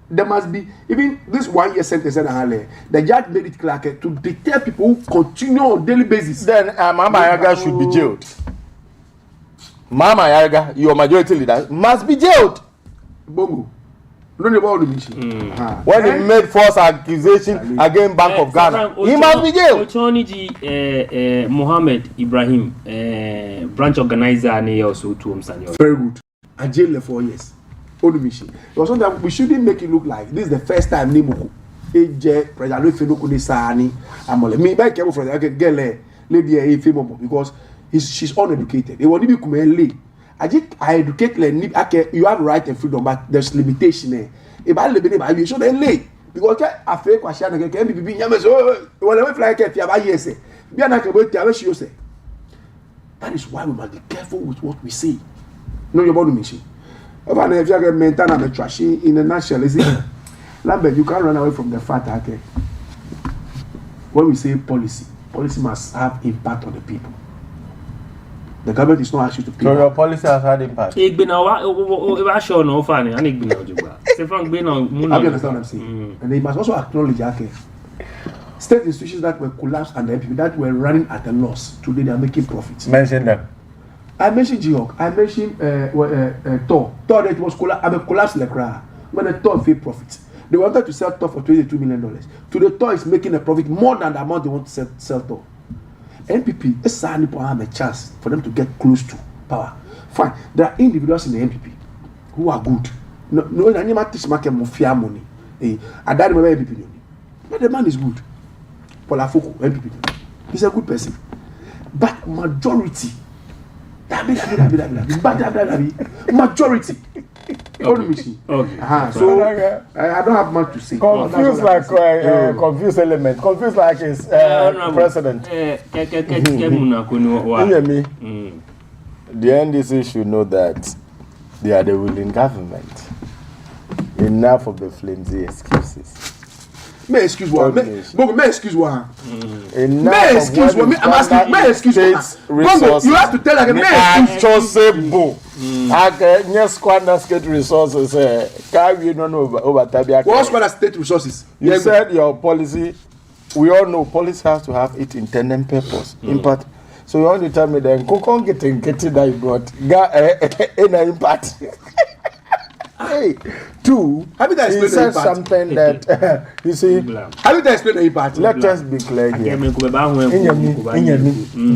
There must be even this 1 year sentence and the judge made it clear to deter people who continue on daily basis. Then Mama Yaga should be jailed. Mama Yaga, your majority leader, must be jailed. Bongo. When he made false accusation against Bank of Ghana, he must be jailed. Ochoniji Mohammed Ibrahim, branch organizer, and also to very good. I jailed 4 years. Because sometimes we shouldn't make it look like this is the first time Nimuku. Because she's uneducated. They want to be I educate you have right and freedom, but there's limitation there. If I live in it, so they late because I feel question again. Can be whatever fly get say. That is why we must be careful with what we say. No, your body machine. If I get maintain a trashy in a nutshell, is it? Lambert, you can't run away from the fact that when we say policy must have impact on the people. The government is not actually to pay. So your policy has had impact. I understand what I'm saying. And they must also acknowledge state institutions that were collapsed and the MPP that were running at a loss. Today they are making profits. Mention them. I mentioned Georg. I mentioned Tor. Tor that was collapsed like when the Tor failed profits. They wanted to sell Tor for $22 million. Today Tor is making a profit more than the amount they want to sell Tor. NPP, it's certainly have a chance for them to get close to power. Fine. There are individuals in the NPP who are good. No, any man teach market more fair money. I don't remember NPP. But the man is good. Paul Afoko, NPP. He's a good person. But majority. Majority. Okay. So I don't have much to say. Confused like confused element. Confused like his president. The NDC should know that they are the ruling government. Enough of the flimsy excuses. May excuse one. May excuse one. May excuse one. I'm asking. May excuse one. You have to tell again. May excuse one. Yes, squander state resources. Carry no over Tabia. What squander state resources? You said your policy. We all know policy has to have its intended purpose. Impact. So you want to tell me then? Kokon getting that you brought. Impact. Two, Have you guys he explained said the impact? something that you see. Have you explained the impact? Let us be clear here.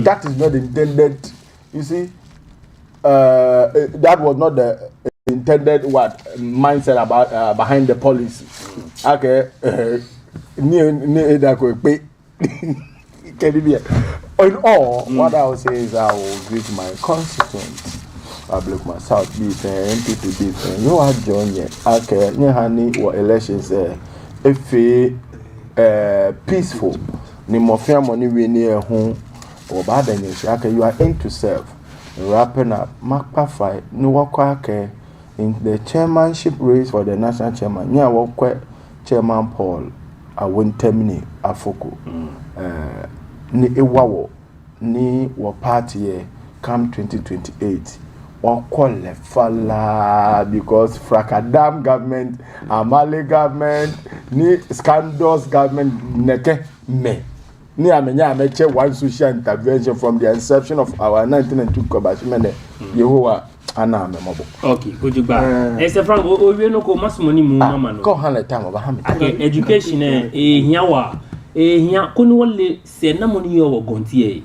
That is not intended. You see, that was not the intended mindset about behind the policy. Okay, in all, what I will say is I will greet my constituents. I believe myself be NPP be you are John yet. Okay, you honey what elections if peaceful. Ni mafia money we near home or bad okay, you are in to serve. Wrapping up Makpa fight no work in the chairmanship race for the national chairman. Yeah, work Chairman Paul I won't terminate Afoko. Ni ewawo ni wa party come 2028 or call fala because Frakadam government, Amale government, ni scandalous government neke me. Ni amenya ameche one social intervention from the inception of our 1992 Kobashimene Yehowa ana memobo. Okay, Ojugba. Ese Frank owie no ko masmoni mu mama no. Ko han le time oba ha me. Okay, education hiawa hia koni wole se na money yo gontie.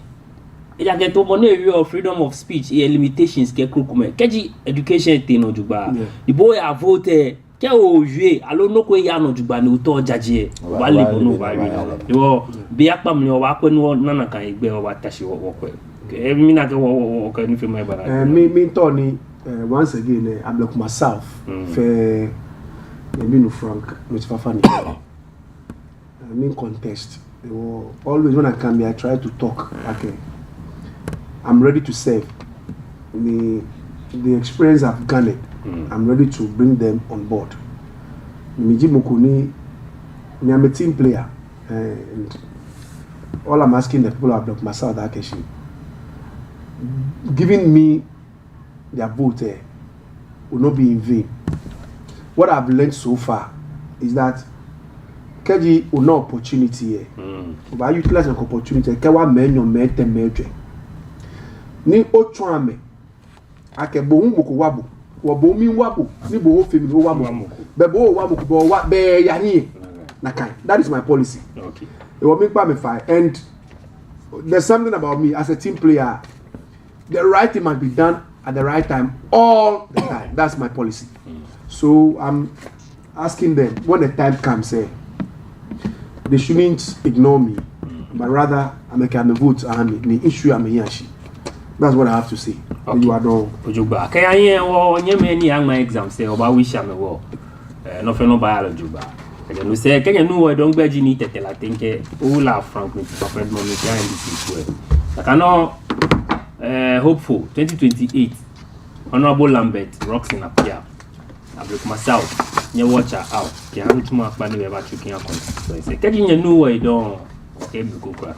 Ya get to money of freedom of speech limitations ke krokume. Keji education thing Ojugba. The boy a vote ke o jwe alo no ko ya no Ojugba ni uto jaje wa le bono ba wi. Yo bi akpam ni o wa ko ni nana kan egbe o wa tashi wo ko. Mi na ke wo ko ni fi mo e bara. Me Tony once again I'm like myself for maybe no Frank no Fafani. I mean contest. Always when I come here I try to talk. Okay. I'm ready to serve. The experience I've garnered, I'm ready to bring them on board. I'm a team player, and all I'm asking the people of myself that actually giving me their vote will not be in vain. What I've learned so far is that Keji will not opportunity here. But I utilize an opportunity. Kewa men your men ni otwame akebo humbuku wabo wabo mi wabo ni bo femi wo wabo be bo wabo ko bo wa be yani na kan. That is my policy. Okay. It will make me fine. And there's something about me as a team player. The right thing must be done at the right time all the time. That's my policy. So I'm asking them when the time comes, they shouldn't ignore me, but rather I make a vote and me issue am here. That's what I have to say. Okay. You are done. Ojugba. Kaya yen wo nyeme ni yang my exam say oba wish am wo. No fe no biology ba. Kaya no say kaya no we don gbaji ni tetela tenke o la Frank with Papa Edmond me can this well. Takano hopeful 2028 Honorable Lambert rocks in appear. Abrik myself nye watcher out. Kaya ntuma akpa ni be ba chukin akon. So say kaya no we don okay be go crack.